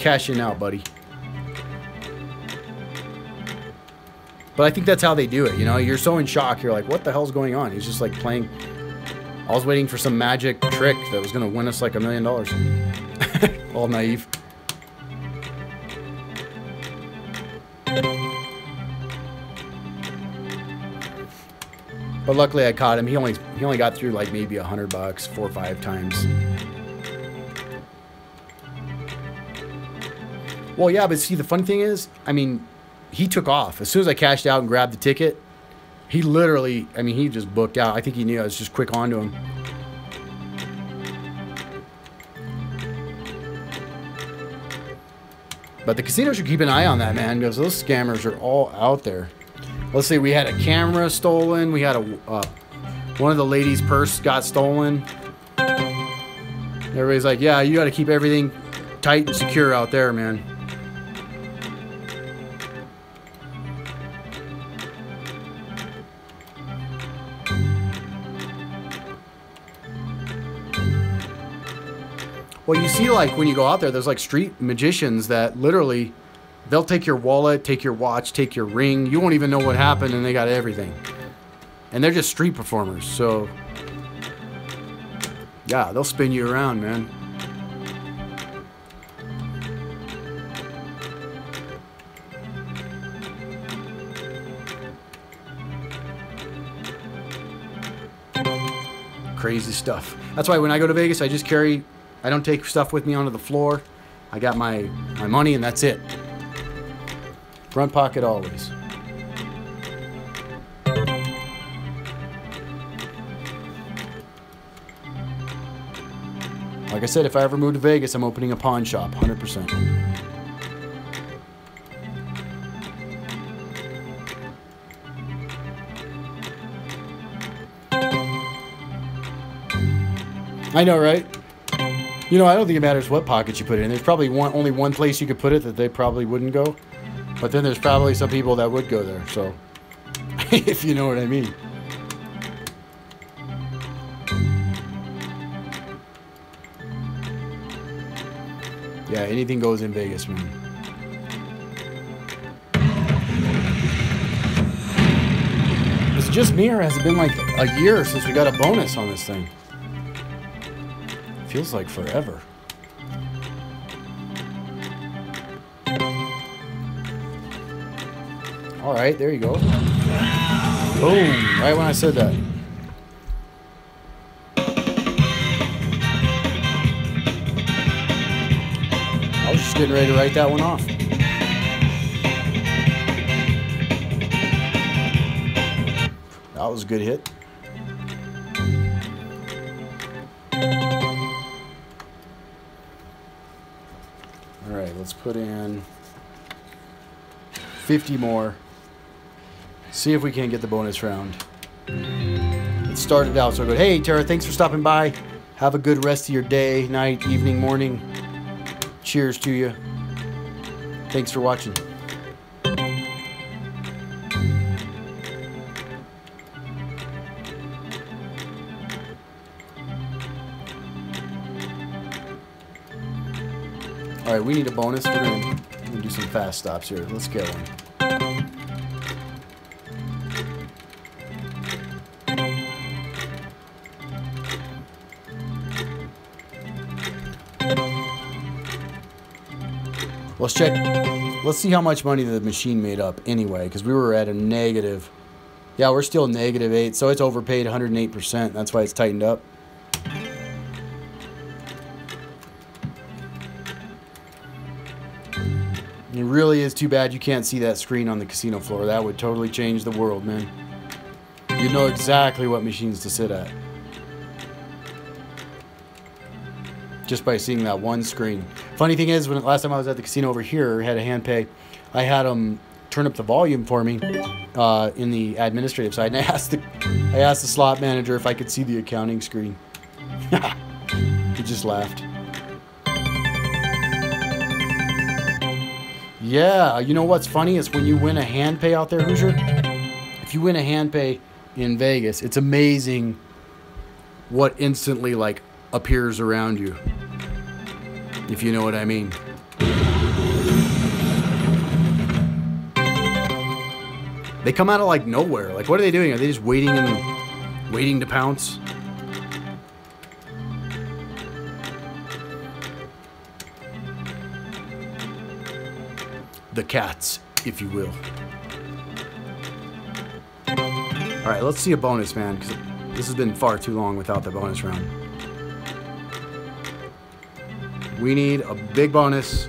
cash in out, buddy. But I think that's how they do it, you know? You're so in shock, you're like, what the hell's going on? He's just like playing... I was waiting for some magic trick that was going to win us like $1 million. All naive. But luckily I caught him. He only got through like maybe $100 4 or 5 times. Well, yeah, but see, the funny thing is, I mean, he took off. As soon as I cashed out and grabbed the ticket, he literally, I mean, he just booked out. I think he knew I was just quick onto him. But the casino should keep an eye on that, man, because those scammers are all out there. Let's see, we had a camera stolen. We had one of the ladies' purse got stolen. Everybody's like, yeah, you got to keep everything tight and secure out there, man. Well, you see, like, when you go out there, there's, like, street magicians that literally, they'll take your wallet, take your watch, take your ring. You won't even know what happened, and they got everything. And they're just street performers, so... yeah, they'll spin you around, man. Crazy stuff. That's why when I go to Vegas, I just carry... I don't take stuff with me onto the floor. I got my money and that's it. Front pocket always. Like I said, if I ever move to Vegas, I'm opening a pawn shop, 100%. I know, right? You know, I don't think it matters what pocket you put it in. There's probably only one place you could put it that they probably wouldn't go. But then there's probably some people that would go there. So, if you know what I mean. Yeah, anything goes in Vegas, man. Is it just me, or has it been like a year since we got a bonus on this thing? Feels like forever. All right, there you go. Boom, right when I said that. I was just getting ready to write that one off. That was a good hit. All right, let's put in 50 more. See if we can get the bonus round. It started out so good. Hey, Tara, thanks for stopping by. Have a good rest of your day, night, evening, morning. Cheers to you. Thanks for watching. All right, we need a bonus. We're gonna do some fast stops here. Let's get one. Let's check. Let's see how much money the machine made up anyway, because we were at a negative. Yeah, we're still -8, so it's overpaid 108%. That's why it's tightened up. It really is too bad you can't see that screen on the casino floor. That would totally change the world, man. You'd know exactly what machines to sit at. Just by seeing that one screen. Funny thing is, when last time I was at the casino over here, had a hand pay, I had them turn up the volume for me in the administrative side, and I asked the slot manager if I could see the accounting screen. He just laughed. Yeah, you know what's funny is when you win a hand pay out there, Hoosier, if you win a hand pay in Vegas, it's amazing what instantly like appears around you, if you know what I mean. They come out of like nowhere. Like, what are they doing? Are they just waiting to pounce? The cats, if you will. All right, let's see a bonus, man, because this has been far too long without the bonus round. We need a big bonus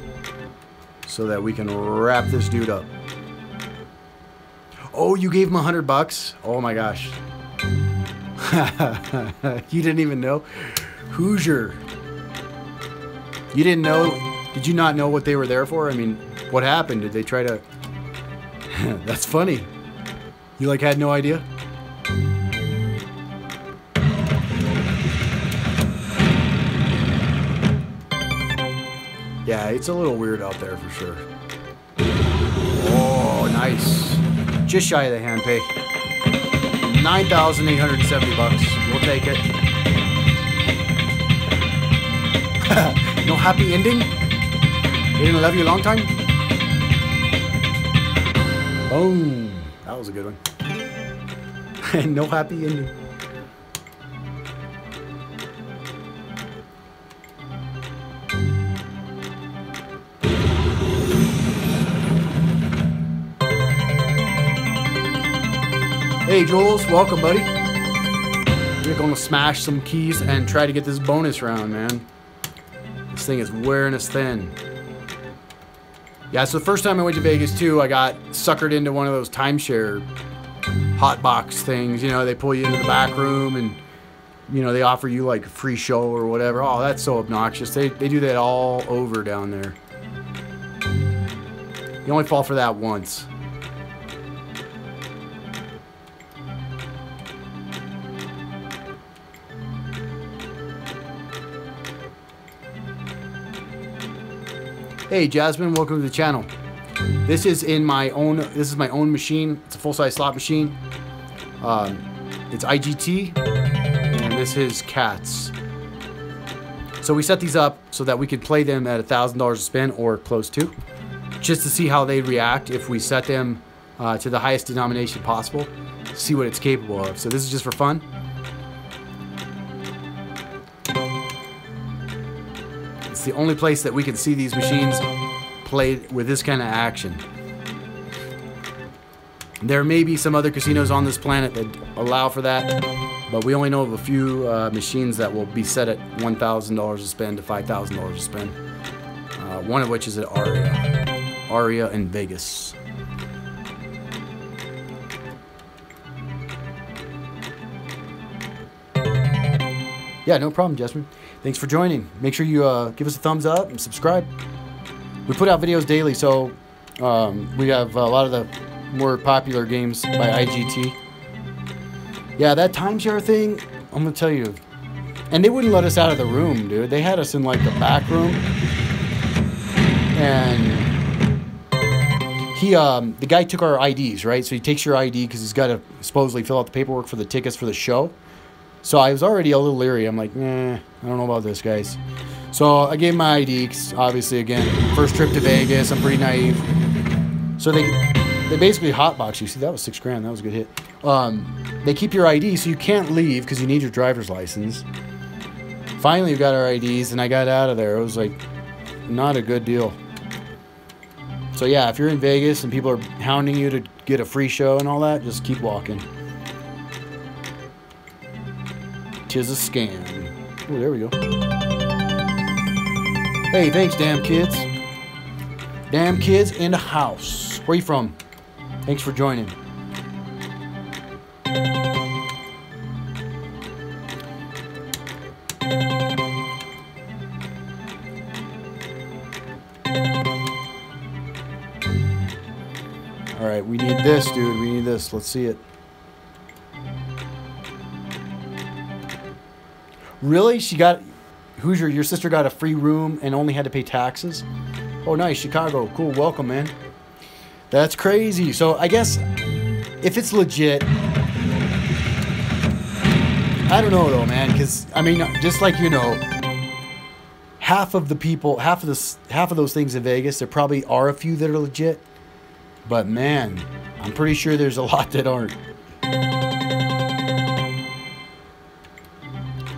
so that we can wrap this dude up. Oh, you gave him $100? Oh my gosh. You didn't even know? Hoosier. You didn't know? Did you not know what they were there for? I mean, what happened? Did they try to... That's funny. You like had no idea? Yeah, it's a little weird out there for sure. Oh, nice. Just shy of the hand pay. 9,870 bucks. We'll take it. No happy ending? They didn't love you a long time? Boom. That was a good one. No happy ending. Hey Jules, welcome buddy. We're gonna smash some keys and try to get this bonus round, man. This thing is wearing us thin. Yeah, so the first time I went to Vegas too, I got suckered into one of those timeshare hot box things. You know, they pull you into the back room and, you know, they offer you like a free show or whatever. Oh, that's so obnoxious. They do that all over down there. You only fall for that once. Hey Jasmine, welcome to the channel. This is my own machine. It's a full-size slot machine. It's IGT, and this is cats. So we set these up so that we could play them at $1,000 a spin or close to, just to see how they react if we set them to the highest denomination possible, see what it's capable of. So this is just for fun. It's the only place that we can see these machines played with this kind of action. There may be some other casinos on this planet that allow for that, but we only know of a few machines that will be set at $1,000 a spin to $5,000 a spin. One of which is at Aria in Vegas. Yeah, no problem, Jasmine. Thanks for joining. Make sure you give us a thumbs up and subscribe. We put out videos daily, so we have a lot of the more popular games by IGT. Yeah, that timeshare thing, I'm gonna tell you. And they wouldn't let us out of the room, dude. They had us in like the back room. And the guy took our IDs, right? So he takes your ID because he's got to supposedly fill out the paperwork for the tickets for the show. So I was already a little leery. I'm like, I don't know about this, guys. So I gave him my ID, 'cause obviously, again, first trip to Vegas. I'm pretty naive. So they basically hotbox you. See, that was $6 grand. That was a good hit. They keep your ID, so you can't leave because you need your driver's license. Finally, we got our IDs, and I got out of there. It was like not a good deal. So yeah, if you're in Vegas and people are hounding you to get a free show and all that, just keep walking. Tis a scam. Oh, there we go. Hey, thanks, damn kids. Damn kids in the house. Where you from? Thanks for joining. All right, we need this, dude. We need this. Let's see it. Really? She got... Hoosier, your sister got a free room and only had to pay taxes? Oh, nice. Chicago. Cool. Welcome, man. That's crazy. So, I guess if it's legit... I don't know, though, man. Because, I mean, just like, you know, half of the people... Half of those things in Vegas, there probably are a few that are legit. But, man, I'm pretty sure there's a lot that aren't.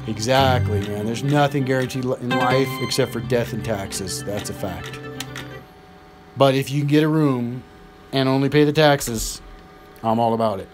Exactly, man. There's nothing guaranteed in life except for death and taxes. That's a fact. But if you can get a room and only pay the taxes, I'm all about it.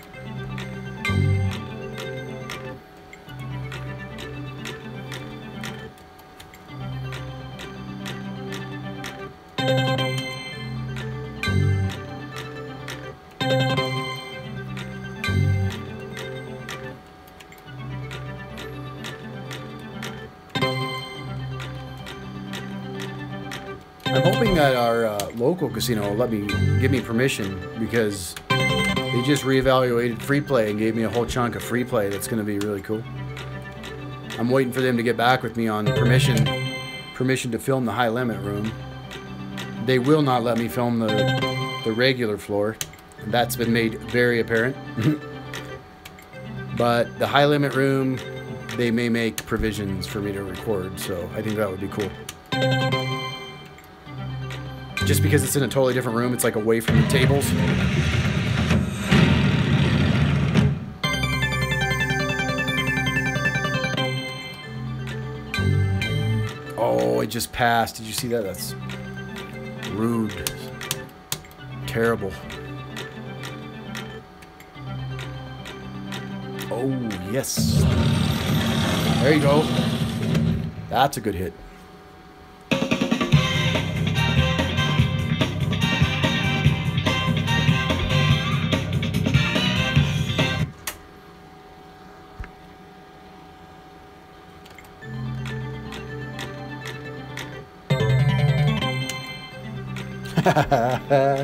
I'm hoping that our local casino will give me permission, because they just reevaluated free play and gave me a whole chunk of free play. That's going to be really cool. I'm waiting for them to get back with me on permission to film the high limit room. They will not let me film the regular floor. That's been made very apparent. But the high limit room, they may make provisions for me to record, so I think that would be cool. Just because it's in a totally different room, it's like away from the tables. Oh, it just passed. Did you see that? That's rude. Terrible. Oh, yes. There you go. That's a good hit.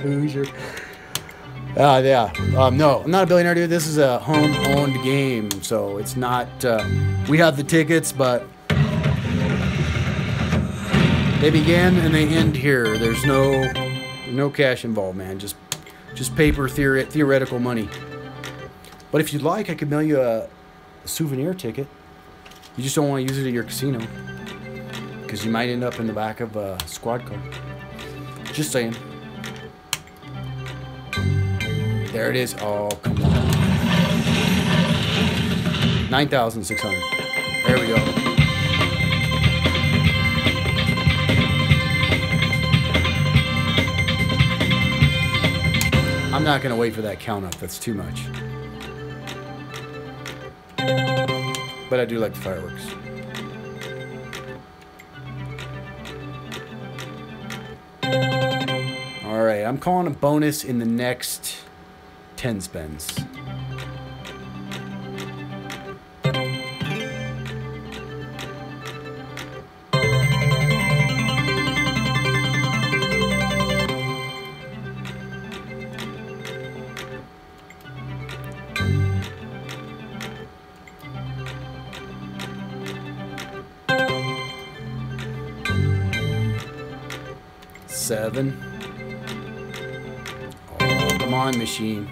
Hoosier. Yeah. No, I'm not a billionaire, dude. This is a home-owned game, so it's not. We have the tickets, but they begin and they end here. There's no cash involved, man. Just paper theoretical money. But if you'd like, I could mail you a souvenir ticket. You just don't want to use it at your casino, because you might end up in the back of a squad car. Just saying. There it is. Oh, come on. 9,600. There we go. I'm not going to wait for that count up. That's too much. But I do like the fireworks. Alright, I'm calling a bonus in the next 10 spends. Seven. Oh, come on, machine.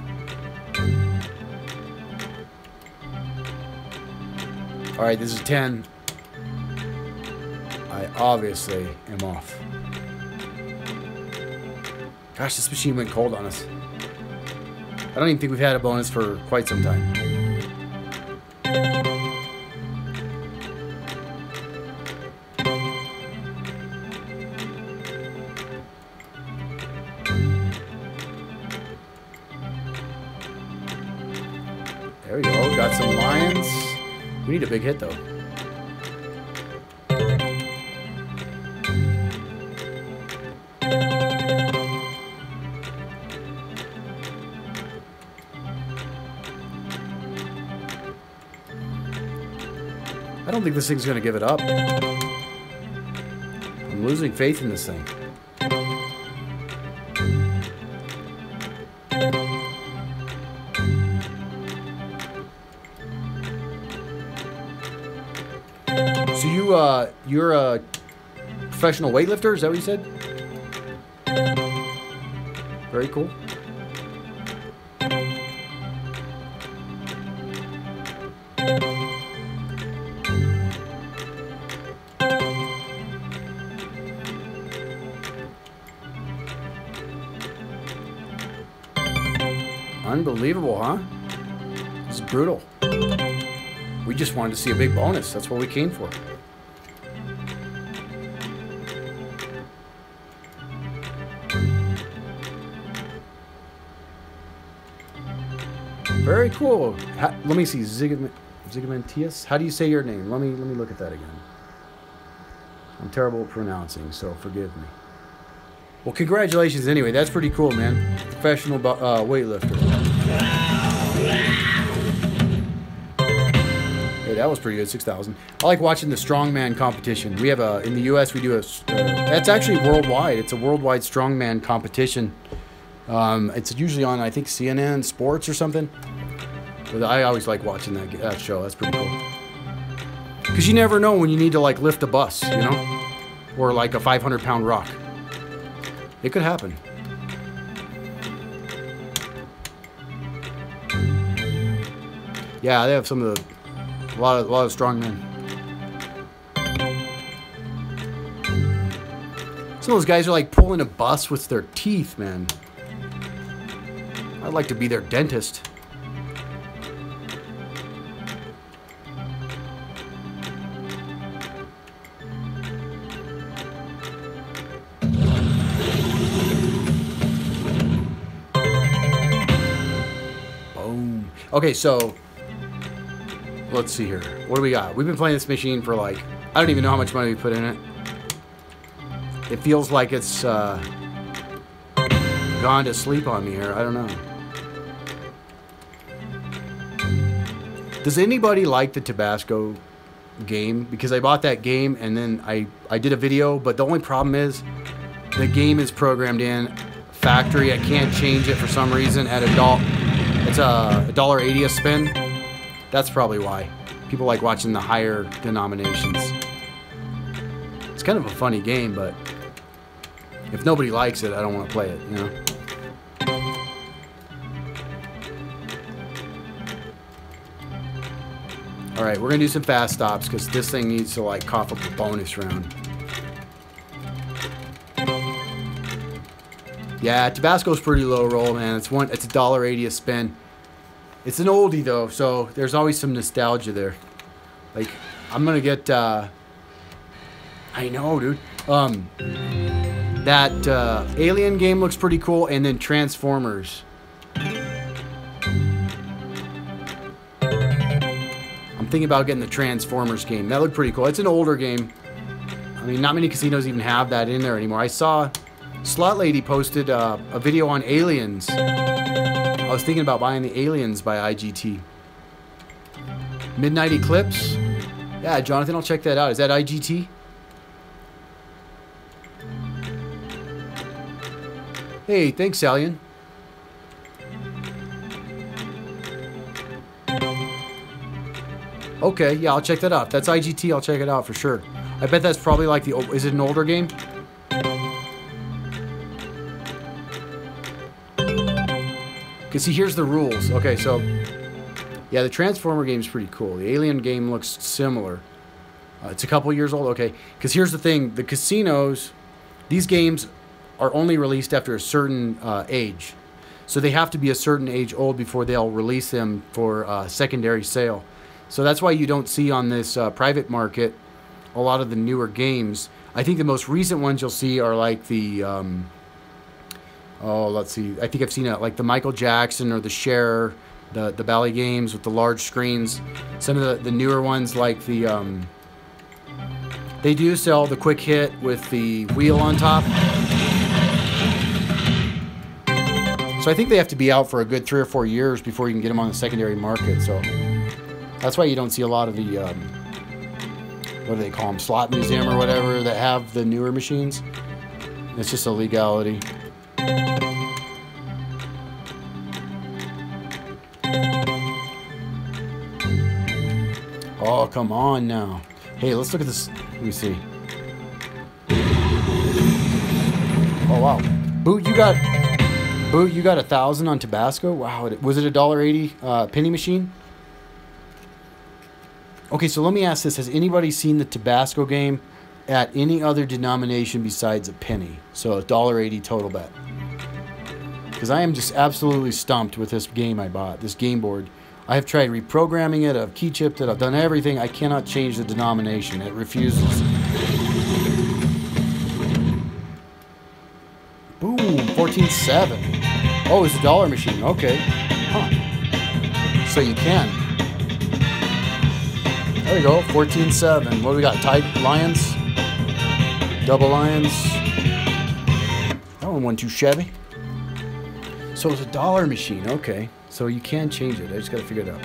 Alright, this is 10. I obviously am off. Gosh, this machine went cold on us. I don't even think we've had a bonus for quite some time. There we go, got some lions. We need a big hit though. I don't think this thing's gonna give it up. I'm losing faith in this thing. So you're a professional weightlifter? Is that what you said? Very cool. Unbelievable, huh? This is brutal. We just wanted to see a big bonus. That's what we came for. Very cool. Let me see. Zigamentius? How do you say your name? Let me look at that again. I'm terrible at pronouncing, so forgive me. Well, congratulations anyway. That's pretty cool, man. Professional weightlifter. Hey, that was pretty good. 6,000. I like watching the strongman competition. We have in the U.S. we do that's actually worldwide. It's a worldwide strongman competition. It's usually on, I think, CNN Sports or something. But I always like watching that show. That's pretty cool. Because you never know when you need to, like, lift a bus, you know? Or, like, a 500-pound rock. It could happen. Yeah, they have some of the... A lot of strong men. Some of those guys are, like, pulling a bus with their teeth, man. I'd like to be their dentist. Boom. Okay, so let's see here. What do we got? We've been playing this machine for like, I don't even know how much money we put in it. It feels like it's gone to sleep on me here. I don't know. Does anybody like the Tabasco game? Because I bought that game and then I did a video, but the only problem is the game is programmed in factory. I can't change it for some reason at it's a $1.80 a spin. That's probably why. People like watching the higher denominations. It's kind of a funny game, but if nobody likes it, I don't want to play it, you know? Alright, we're going to do some fast stops because this thing needs to like cough up a bonus round. Yeah, Tabasco's pretty low roll, man. It's $1.80 a spin. It's an oldie though, so there's always some nostalgia there. Like, I'm gonna get I know, dude. That Alien game looks pretty cool, and then Transformers. I'm thinking about getting the Transformers game. That looked pretty cool. It's an older game. I mean, not many casinos even have that in there anymore. I saw Slot Lady posted a video on Aliens. I was thinking about buying the Aliens by IGT. Midnight Eclipse? Yeah, Jonathan, I'll check that out. Is that IGT? Hey, thanks, Salian. Okay, yeah, I'll check that out. If that's IGT, I'll check it out for sure. I bet that's probably like the... Is it an older game? Because see, here's the rules. Okay, so... Yeah, the Transformer game's pretty cool. The Alien game looks similar. It's a couple years old. Okay, because here's the thing. The casinos... These games are only released after a certain age. So they have to be a certain age old before they'll release them for secondary sale. So that's why you don't see on this private market a lot of the newer games. I think the most recent ones you'll see are like the... oh, let's see. I think I've seen it like the Michael Jackson or the Cher, the Bally games with the large screens. Some of the newer ones like the... they do sell the quick hit with the wheel on top. So I think they have to be out for a good 3 or 4 years before you can get them on the secondary market. So that's why you don't see a lot of the, what do they call them, slot museum or whatever, that have the newer machines. It's just a legality. Oh, come on now. Hey, let's look at this. Let me see. Oh, wow. Boot, you got 1,000 on Tabasco? Wow. Was it a $1.80 penny machine? Okay, so let me ask this. Has anybody seen the Tabasco game at any other denomination besides a penny? So a $1.80 total bet. Because I am just absolutely stumped with this game I bought, this game board. I have tried reprogramming it, I've key chipped it, I've done everything. I cannot change the denomination. It refuses. Boom, 14.7. Oh, it's a dollar machine. Okay. Huh. So you can. There you go, 14.7. What do we got? Tide Lions? Double Lions. That one wasn't too shabby. So it's a dollar machine. Okay. So you can change it. I just got to figure it out.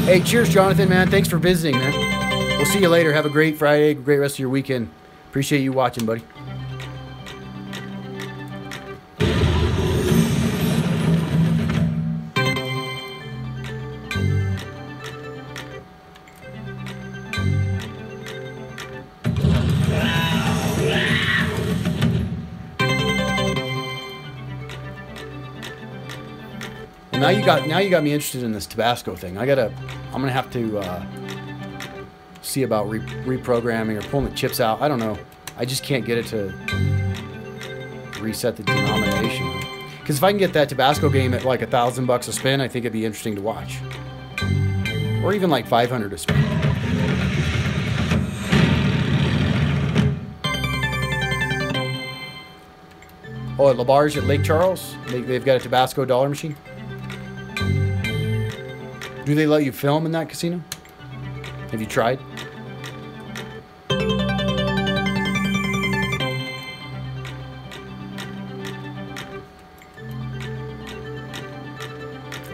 Hey, cheers, Jonathan, man. Thanks for visiting, man. We'll see you later. Have a great Friday, great rest of your weekend. Appreciate you watching, buddy. Now you got me interested in this Tabasco thing. I'm gonna have to see about reprogramming or pulling the chips out. I don't know. I just can't get it to reset the denomination. Because if I can get that Tabasco game at like $1,000 a spin, I think it'd be interesting to watch. Or even like 500 a spin. Oh, at Labarge at Lake Charles, they've got a Tabasco dollar machine. Do they let you film in that casino? Have you tried?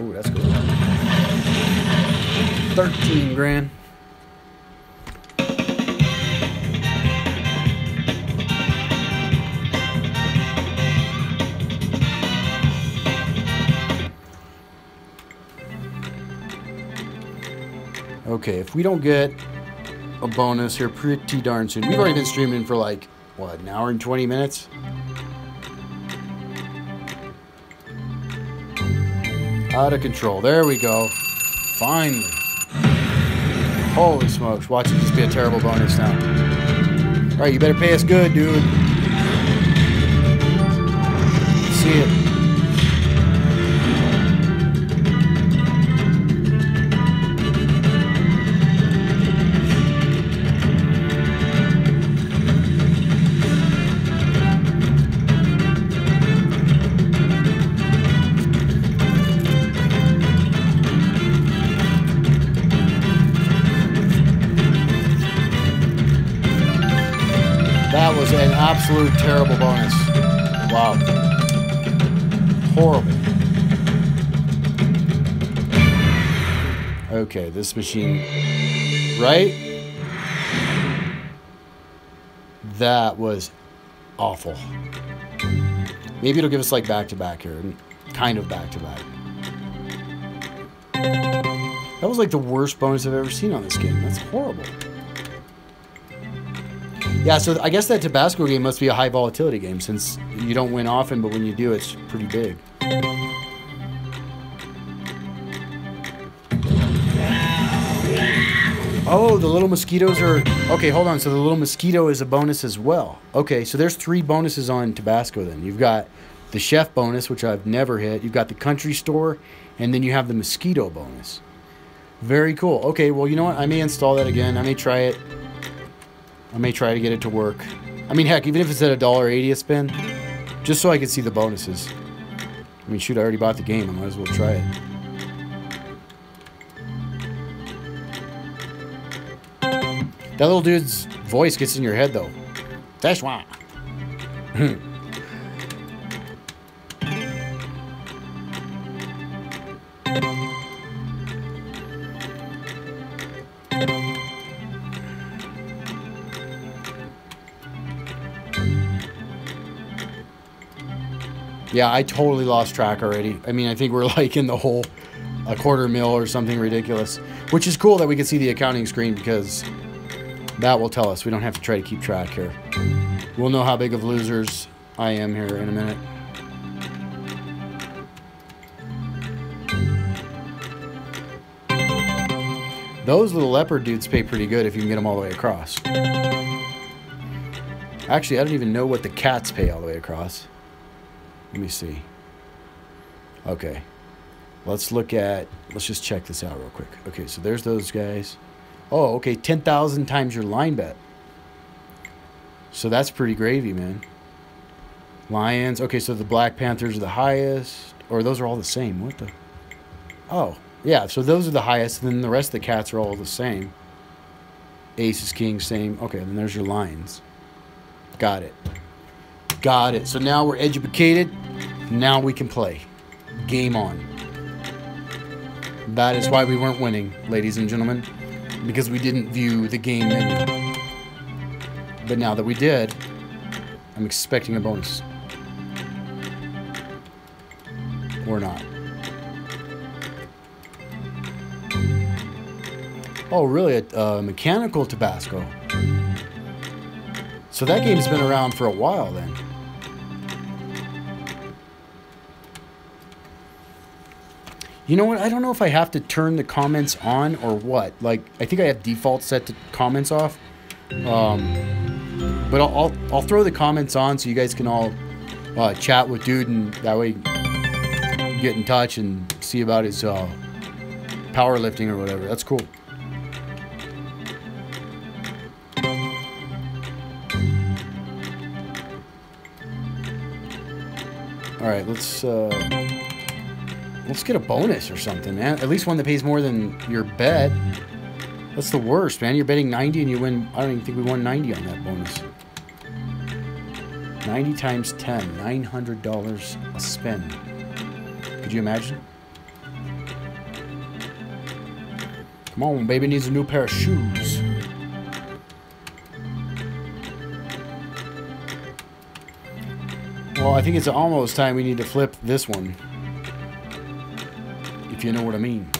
Ooh, that's good. 13 grand. Okay, if we don't get a bonus here pretty darn soon. We've already been streaming for like, what, an hour and 20 minutes? Out of control. There we go. Finally. Holy smokes. Watch it just be a terrible bonus now. Alright, you better pay us good, dude. See it. That was an absolute terrible bonus. Wow. Horrible. Okay, this machine, right? That was awful. Maybe it'll give us like back-to-back here. Kind of back-to-back. That was like the worst bonus I've ever seen on this game. That's horrible. Yeah, so I guess that Tabasco game must be a high volatility game since you don't win often, but when you do, it's pretty big. Oh, the little mosquitoes are... Okay, hold on. So the little mosquito is a bonus as well. Okay, so there's 3 bonuses on Tabasco then. You've got the chef bonus, which I've never hit. You've got the country store, and then you have the mosquito bonus. Very cool. Okay, well, you know what? I may install that again. I may try it. I may try to get it to work. I mean, heck, even if it's at $1.80 a spin, just so I can see the bonuses. I mean, shoot, I already bought the game. I might as well try it. That little dude's voice gets in your head, though. That's why. Yeah, I totally lost track already. I mean, I think we're like in the whole a quarter mil or something ridiculous, which is cool that we can see the accounting screen because that will tell us. We don't have to try to keep track here. We'll know how big of losers I am here in a minute. Those little leopard dudes pay pretty good if you can get them all the way across. Actually, I don't even know what the cats pay all the way across. Let me see. Okay. Let's just check this out real quick. Okay, so there's those guys. Oh, okay, 10,000 times your line bet. So that's pretty gravy, man. Lions. Okay, so the Black Panthers are the highest. Or those are all the same. What the? Oh, yeah, so those are the highest. And then the rest of the cats are all the same. Aces, kings, same. Okay, then there's your lines. Got it. Got it. So now we're educated. Now we can play. Game on. That is why we weren't winning, ladies and gentlemen. Because we didn't view the game menu. But now that we did, I'm expecting a bonus. Or not. Oh, really? A mechanical Tabasco. So that game's been around for a while then. You know what? I don't know if I have to turn the comments on or what. Like, I think I have default set to comments off. But I'll throw the comments on so you guys can all chat with dude, and that way get in touch and see about his powerlifting or whatever. That's cool. All right, let's get a bonus or something, man. At least one that pays more than your bet. That's the worst, man. You're betting 90 and you win. I don't even think we won 90 on that bonus. 90 times 10, $900 a spin. Could you imagine? Come on, baby needs a new pair of shoes. Well, I think it's almost time we need to flip this one. If you know what I mean.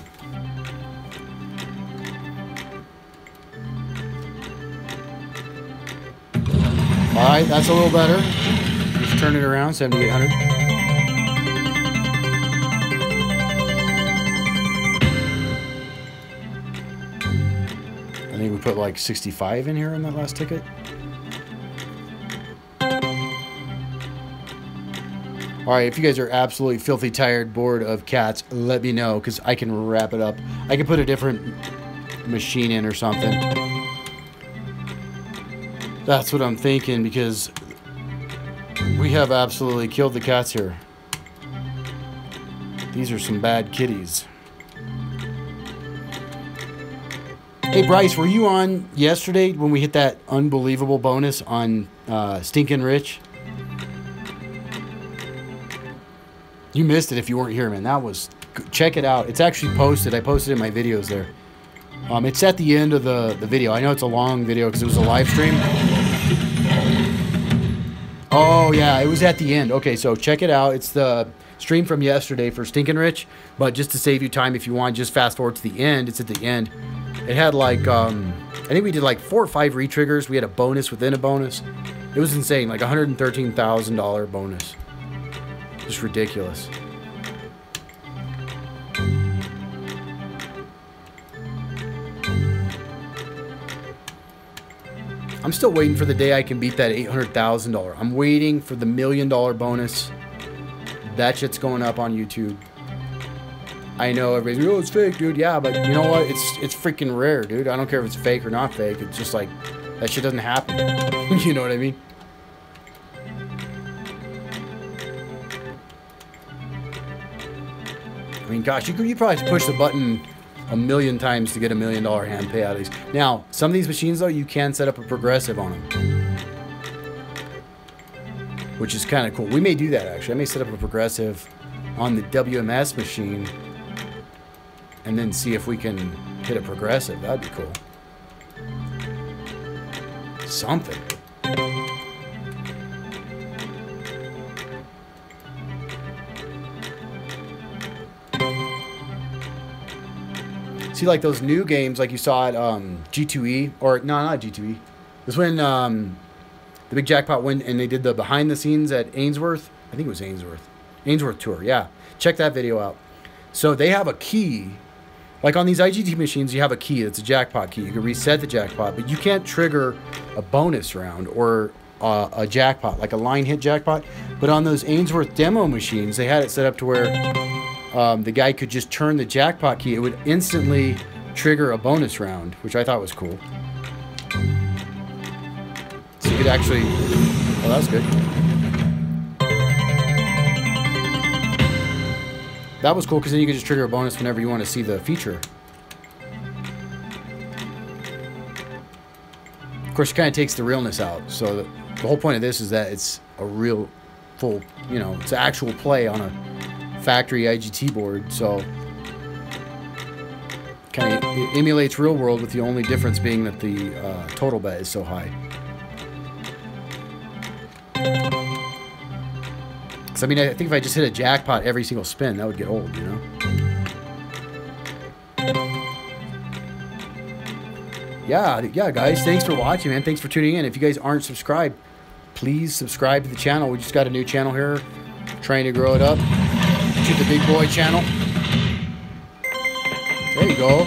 Alright, that's a little better. Let's turn it around, 7,800. I think we put like 65 in here on that last ticket. Alright, if you guys are absolutely filthy tired, bored of cats, let me know, because I can wrap it up. I can put a different machine in or something. That's what I'm thinking, because we have absolutely killed the cats here. These are some bad kitties. Hey Bryce, were you on yesterday when we hit that unbelievable bonus on Stinkin' Rich? You missed it if you weren't here, man. That was... Check it out. It's actually posted. I posted it in my videos there. It's at the end of the video. I know it's a long video because it was a live stream. Oh, yeah. It was at the end. Okay, so check it out. It's the stream from yesterday for Stinkin' Rich. But just to save you time, if you want, just fast forward to the end. It's at the end. It had like... I think we did like 4 or 5 re-triggers. We had a bonus within a bonus. It was insane. Like $113,000 bonus. Just ridiculous. I'm still waiting for the day I can beat that $800,000. I'm waiting for the $1 million bonus. That shit's going up on YouTube. I know everybody's like, oh, it's fake, dude. Yeah, but you know what? It's freaking rare, dude. I don't care if it's fake or not fake. It's just like, that shit doesn't happen. You know what I mean? I mean, gosh, you probably push the button 1,000,000 times to get $1 million hand payout of these. Now, some of these machines, though, you can set up a progressive on them, which is kind of cool. We may do that, actually. I may set up a progressive on the WMS machine and then see if we can hit a progressive. That'd be cool. Something. See, like those new games, like you saw at G2E, or no, not G2E. This when the big jackpot went and they did the behind the scenes at Ainsworth. I think it was Ainsworth Tour. Yeah, check that video out. So they have a key, like on these IGT machines, you have a key. It's a jackpot key. You can reset the jackpot, but you can't trigger a bonus round or a jackpot, like a line hit jackpot. But on those Ainsworth demo machines, they had it set up to where the guy could just turn the jackpot key. It would instantly trigger a bonus round, which I thought was cool. So you could actually... Oh, that was good. That was cool because then you could just trigger a bonus whenever you want to see the feature. Of course, it kind of takes the realness out. So the whole point of this is that it's a real full, you know, it's an actual play on a factory IGT board. So kind of it emulates real world, with the only difference being that the total bet is so high. Because I mean, I think if I just hit a jackpot every single spin, that would get old, you know. Yeah, guys, thanks for watching, man. Thanks for tuning in. If you guys aren't subscribed, please subscribe to the channel. We just got a new channel here, trying to grow it up to the big boy channel. There you go.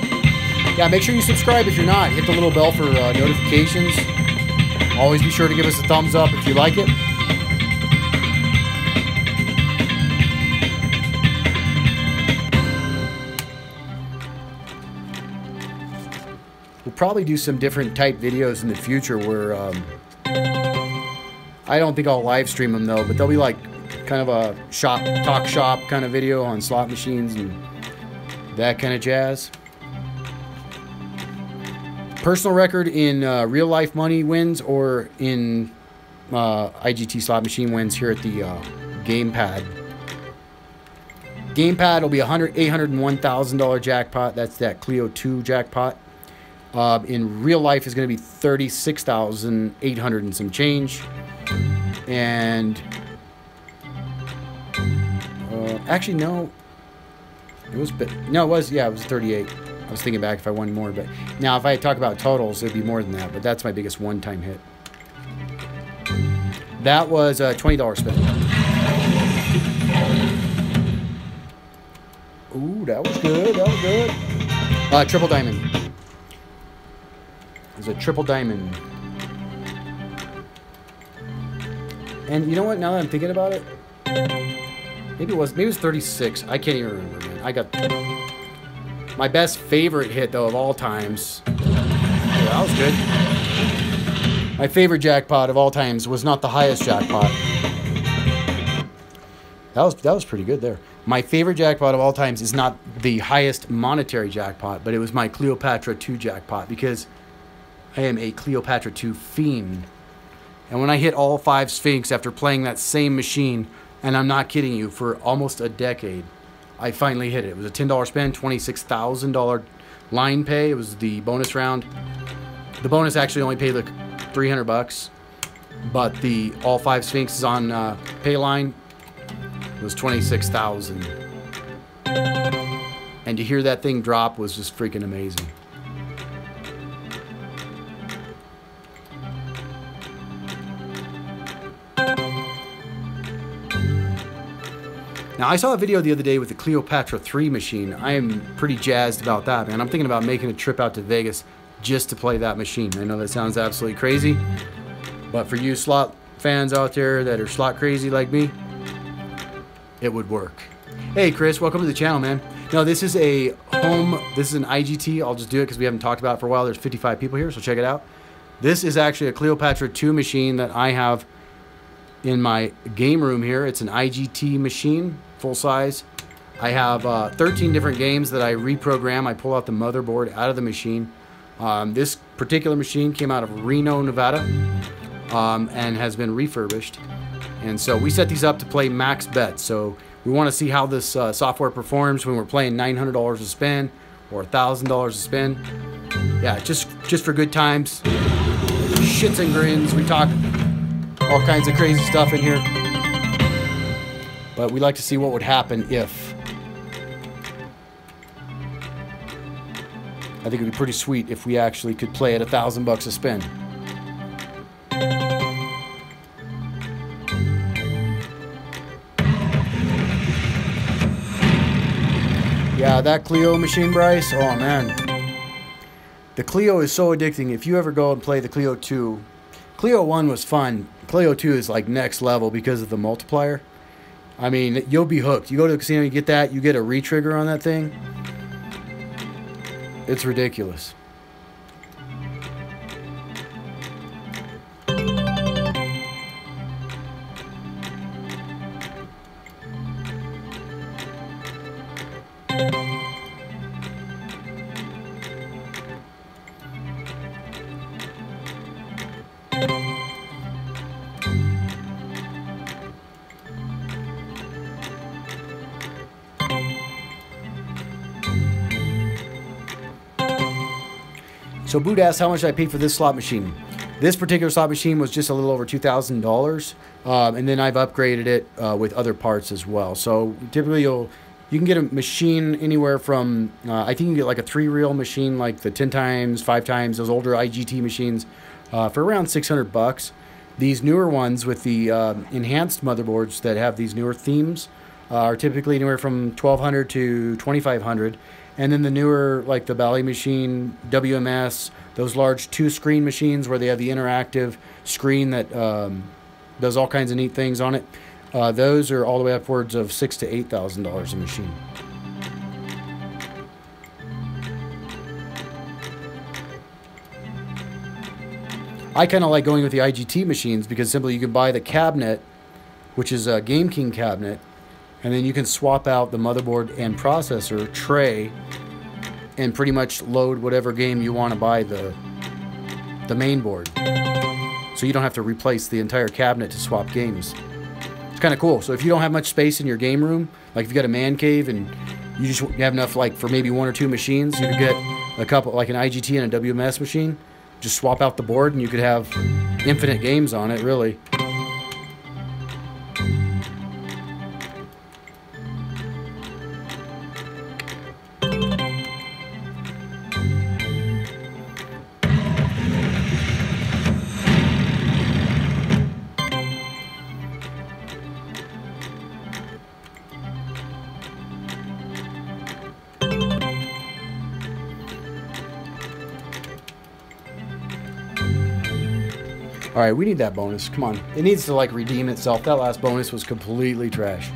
Yeah, make sure you subscribe if you're not. Hit the little bell for notifications. Always be sure to give us a thumbs up if you like it. We'll probably do some different type videos in the future where I don't think I'll live stream them though, but they'll be like kind of a talk shop kind of video on slot machines and that kind of jazz. Personal record in real life money wins or in IGT slot machine wins here at the gamepad. Gamepad will be $801,000 jackpot. That's that Clio 2 jackpot. In real life is going to be $36,800 and some change. And actually no, it was yeah, it was 38. I was thinking back if I won more, but now if I talk about totals, it'd be more than that. But that's my biggest one-time hit. That was a $20 spin. Ooh, that was good. That was good. Triple diamond. It was a triple diamond. And you know what? Now that I'm thinking about it, maybe it was 36. I can't even remember, man. I got my best favorite hit though of all times. Yeah, that was good. My favorite jackpot of all times was not the highest jackpot. That was pretty good there. My favorite jackpot of all times is not the highest monetary jackpot, but it was my Cleopatra 2 jackpot, because I am a Cleopatra 2 fiend. And when I hit all 5 Sphinx after playing that same machine, and I'm not kidding you, for almost a decade, I finally hit it. It was a $10 spin, $26,000 line pay. It was the bonus round. The bonus actually only paid like $300, but the all 5 Sphinxes on pay line was $26,000. And to hear that thing drop was just freaking amazing. Now, I saw a video the other day with the Cleopatra 3 machine. I am pretty jazzed about that, man. I'm thinking about making a trip out to Vegas just to play that machine. I know that sounds absolutely crazy, but for you slot fans out there that are slot crazy like me, it would work. Hey, Chris, welcome to the channel, man. No, this is a this is an IGT. I'll just do it because we haven't talked about it for a while. There's 55 people here, so check it out. This is actually a Cleopatra 2 machine that I have in my game room here. It's an IGT machine, full size. I have 13 different games that I reprogram. I pull out the motherboard out of the machine. This particular machine came out of Reno, Nevada, and has been refurbished. And so we set these up to play max bets. So we want to see how this software performs when we're playing $900 a spin or $1,000 a spin. Yeah, just for good times, shits and grins. We talk all kinds of crazy stuff in here, but we like to see what would happen if. I think it'd be pretty sweet if we actually could play at $1,000 a spin. Yeah, that Clio machine, Bryce. Oh man, the Clio is so addicting. If you ever go and play the Clio 2, Clio 1 was fun. Clio 2 is like next level because of the multiplier. I mean, you'll be hooked. You go to the casino, you get that, you get a retrigger on that thing. It's ridiculous. So Boot asked how much I paid for this slot machine. This particular slot machine was just a little over $2,000, and then I've upgraded it with other parts as well. So typically you can get a machine anywhere from I think you can get like a 3-reel machine, like the 10 times, 5 times, those older IGT machines, for around $600. These newer ones with the enhanced motherboards that have these newer themes are typically anywhere from $1,200 to $2,500. And then the newer, like the Bally machine, WMS, those large 2-screen machines where they have the interactive screen that does all kinds of neat things on it, those are all the way upwards of $6,000 to $8,000 a machine. I kind of like going with the IGT machines because simply you can buy the cabinet, which is a Game King cabinet, and then you can swap out the motherboard and processor tray and pretty much load whatever game you want to buy the main board. So you don't have to replace the entire cabinet to swap games. It's kind of cool. So if you don't have much space in your game room, like if you got a man cave and you just have enough like for maybe 1 or 2 machines, you could get a couple, like an IGT and a WMS machine, just swap out the board and you could have infinite games on it, really. All right, we need that bonus. Come on. It needs to, like, redeem itself. That last bonus was completely trash.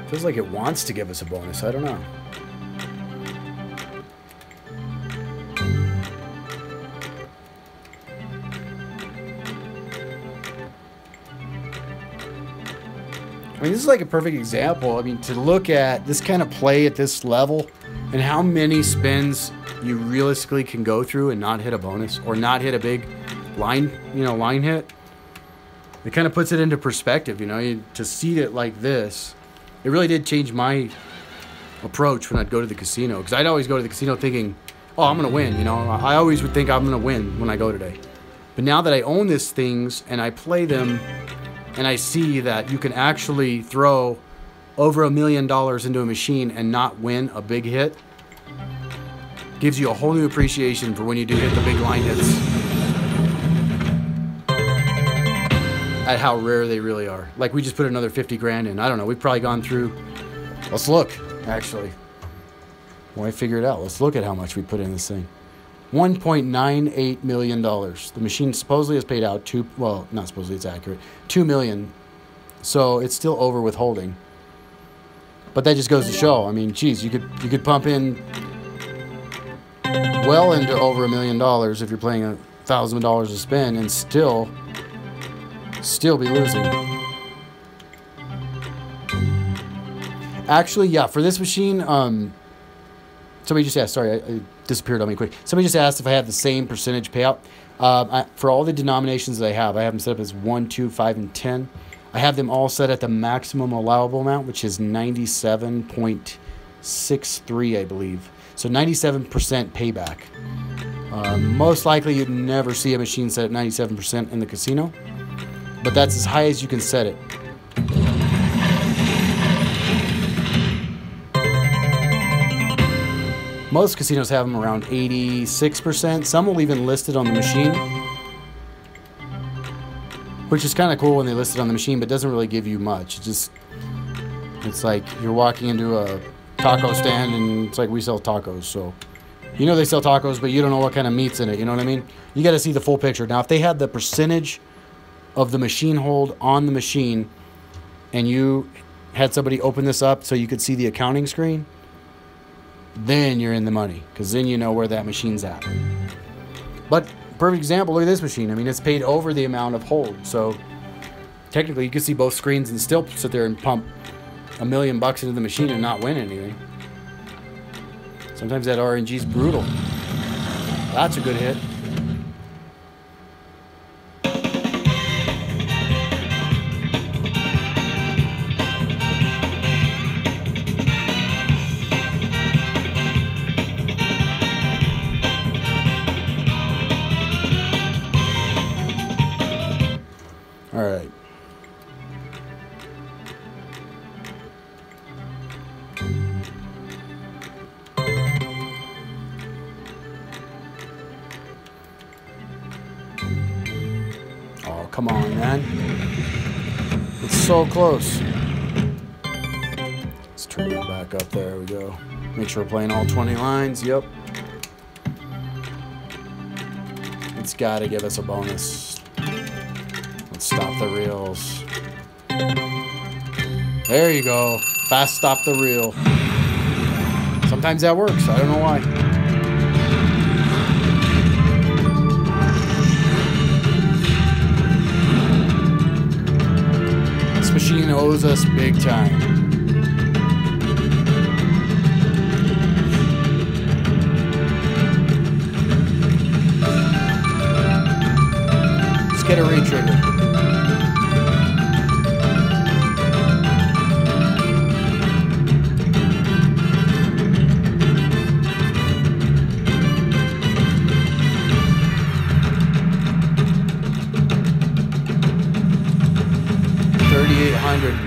Feels like it wants to give us a bonus. I don't know. I mean, this is like a perfect example. I mean, to look at this kind of play at this level and how many spins you realistically can go through and not hit a bonus or not hit a big line, line hit. It kind of puts it into perspective, to see it like this. It really did change my approach when I'd go to the casino. Because I'd always go to the casino thinking, oh, I'm going to win. I always would think I'm going to win when I go today. But now that I own these things and I play them and I see that you can actually throw over $1 million into a machine and not win a big hit, gives you a whole new appreciation for when you do hit the big line hits. At how rare they really are. Like, we just put another 50 grand in. I don't know. We've probably gone through. Let's look, actually. Well, I figure it out. Let's look at how much we put in this thing. $1.98 million. The machine supposedly has paid out well, not supposedly, it's accurate. $2 million. So it's still over withholding. But that just goes to show. I mean, geez, you could pump in well into over $1 million if you're playing $1,000 a spin and still be losing. Actually, yeah, for this machine, somebody just asked, sorry, I disappeared on me quick. Somebody just asked if I have the same percentage payout. For all the denominations that I have them set up as 1, 2, 5, and 10. I have them all set at the maximum allowable amount, which is 97.63, I believe. So 97% payback. Most likely you'd never see a machine set at 97% in the casino. But that's as high as you can set it. Most casinos have them around 86%. Some will even list it on the machine, which is kind of cool when they list it on the machine, but doesn't really give you much. It's like you're walking into a taco stand and it's like we sell tacos, so you know they sell tacos, but you don't know what kind of meat's in it. You know what I mean? You got to see the full picture. Now, if they had the percentage of the machine hold on the machine, and you had somebody open this up so you could see the accounting screen, then you're in the money, because then you know where that machine's at. But perfect example, look at this machine. I mean, it's paid over the amount of hold, so technically you could see both screens and still sit there and pump $1 million into the machine and not win anything. Sometimes that RNG's brutal. That's a good hit. All right. Oh, come on, man. It's so close. Let's turn it back up. There we go. Make sure we're playing all 20 lines. Yep. It's got to give us a bonus. Let's stop the reels. There you go. Fast stop the reel. Sometimes that works. I don't know why. This machine owes us big time. Let's get a re-trigger.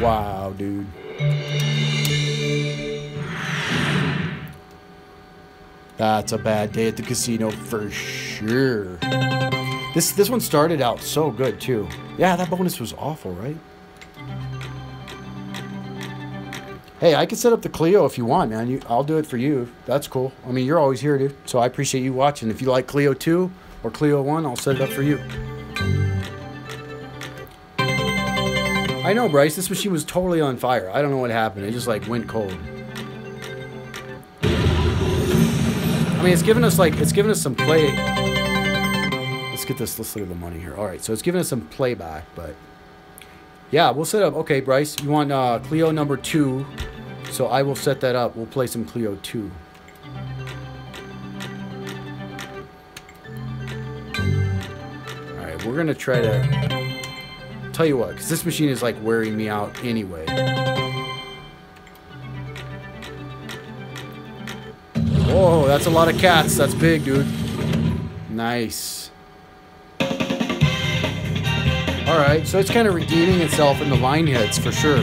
Wow, dude. That's a bad day at the casino for sure. This one started out so good too. Yeah, that bonus was awful, right? Hey, I can set up the Clio if you want, man. I'll do it for you. That's cool. I mean, you're always here, dude. So I appreciate you watching. If you like Clio 2 or Clio 1, I'll set it up for you. I know, Bryce, this machine was totally on fire. I don't know what happened. It just like went cold. I mean, it's given us some play. Let's look at the money here. All right, so it's giving us some playback, but yeah, we'll set up. Okay, Bryce, you want Clio number 2, so I will set that up. We'll play some Clio 2. All right, we're gonna try to. Tell you what, because this machine is like wearing me out anyway. Whoa, that's a lot of cats. That's big, dude. Nice. Alright, so it's kind of redeeming itself in the line hits for sure.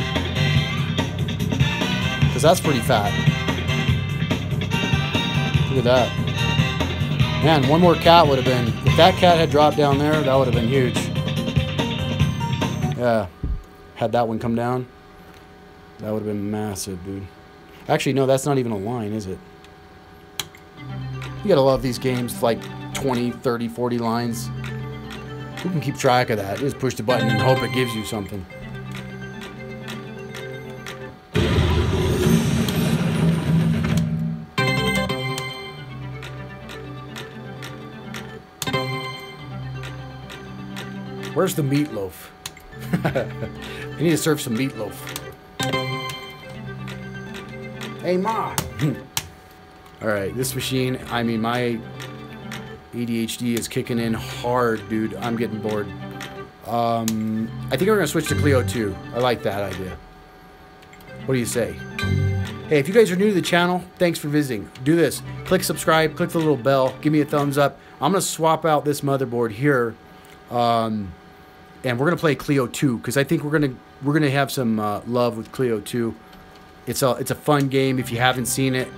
Because that's pretty fat. Look at that. Man, one more cat would have been... If that cat had dropped down there, that would have been huge. Yeah, had that one come down, that would have been massive, dude. Actually, no, that's not even a line, is it? You gotta love these games, like 20, 30, 40 lines. Who can keep track of that? Just push the button and hope it gives you something. Where's the meatloaf? I need to serve some meatloaf. Hey, Ma! Alright, this machine, I mean, my ADHD is kicking in hard, dude. I'm getting bored. I think we're going to switch to Clio 2. I like that idea. What do you say? Hey, if you guys are new to the channel, thanks for visiting. Do this. Click subscribe, click the little bell, give me a thumbs up. I'm going to swap out this motherboard here. And we're gonna play Clio 2 because I think we're gonna have some love with Clio 2. It's a fun game if you haven't seen it.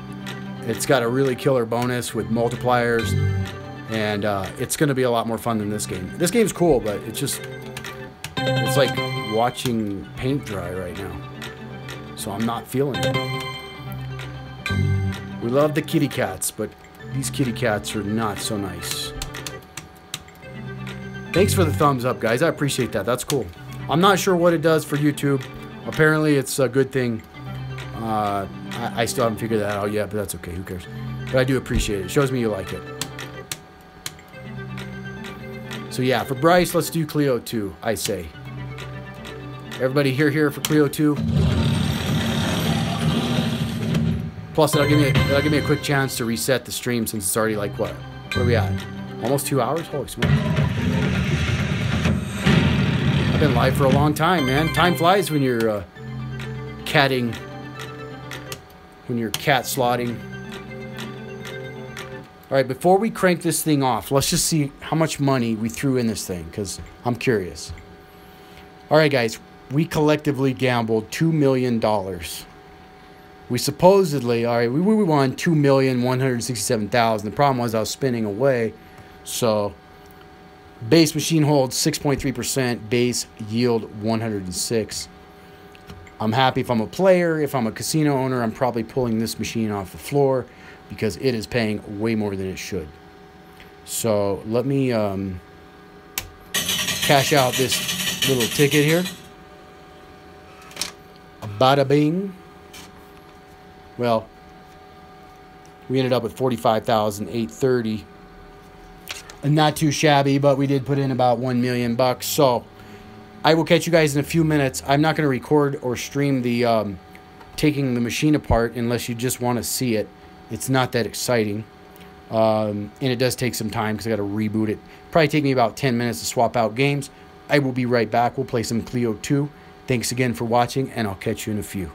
It's got a really killer bonus with multipliers, and it's going to be a lot more fun than this game. This game's cool, but it's like watching paint dry right now. So I'm not feeling it. We love the kitty cats, but these kitty cats are not so nice. Thanks for the thumbs up, guys. I appreciate that. That's cool. I'm not sure what it does for YouTube. Apparently, it's a good thing. I still haven't figured that out yet, but that's okay. Who cares? But I do appreciate it. It shows me you like it. So yeah, for Bryce, let's do Cleo 2, I say. Everybody here for Cleo 2. Plus, that'll give me a quick chance to reset the stream since it's already like what? What are we at? Almost 2 hours? Holy smokes. I've been live for a long time, man. Time flies when you're catting. When you're cat slotting. All right, before we crank this thing off, let's just see how much money we threw in this thing, because I'm curious. All right, guys, we collectively gambled $2 million. We supposedly, all right, we won $2,167,000. The problem was I was spinning away. So base machine hold 6.3%, base yield 106. I'm happy if I'm a player. If I'm a casino owner, I'm probably pulling this machine off the floor because it is paying way more than it should. So let me cash out this little ticket here. Bada bing. Well, we ended up with $45,830. And not too shabby, but we did put in about $1 million bucks. So I will catch you guys in a few minutes. I'm not going to record or stream the taking the machine apart unless you just want to see it. It's not that exciting. And it does take some time because I got to reboot it. Probably take me about 10 minutes to swap out games. I will be right back. We'll play some Cleo 2. Thanks again for watching, and I'll catch you in a few.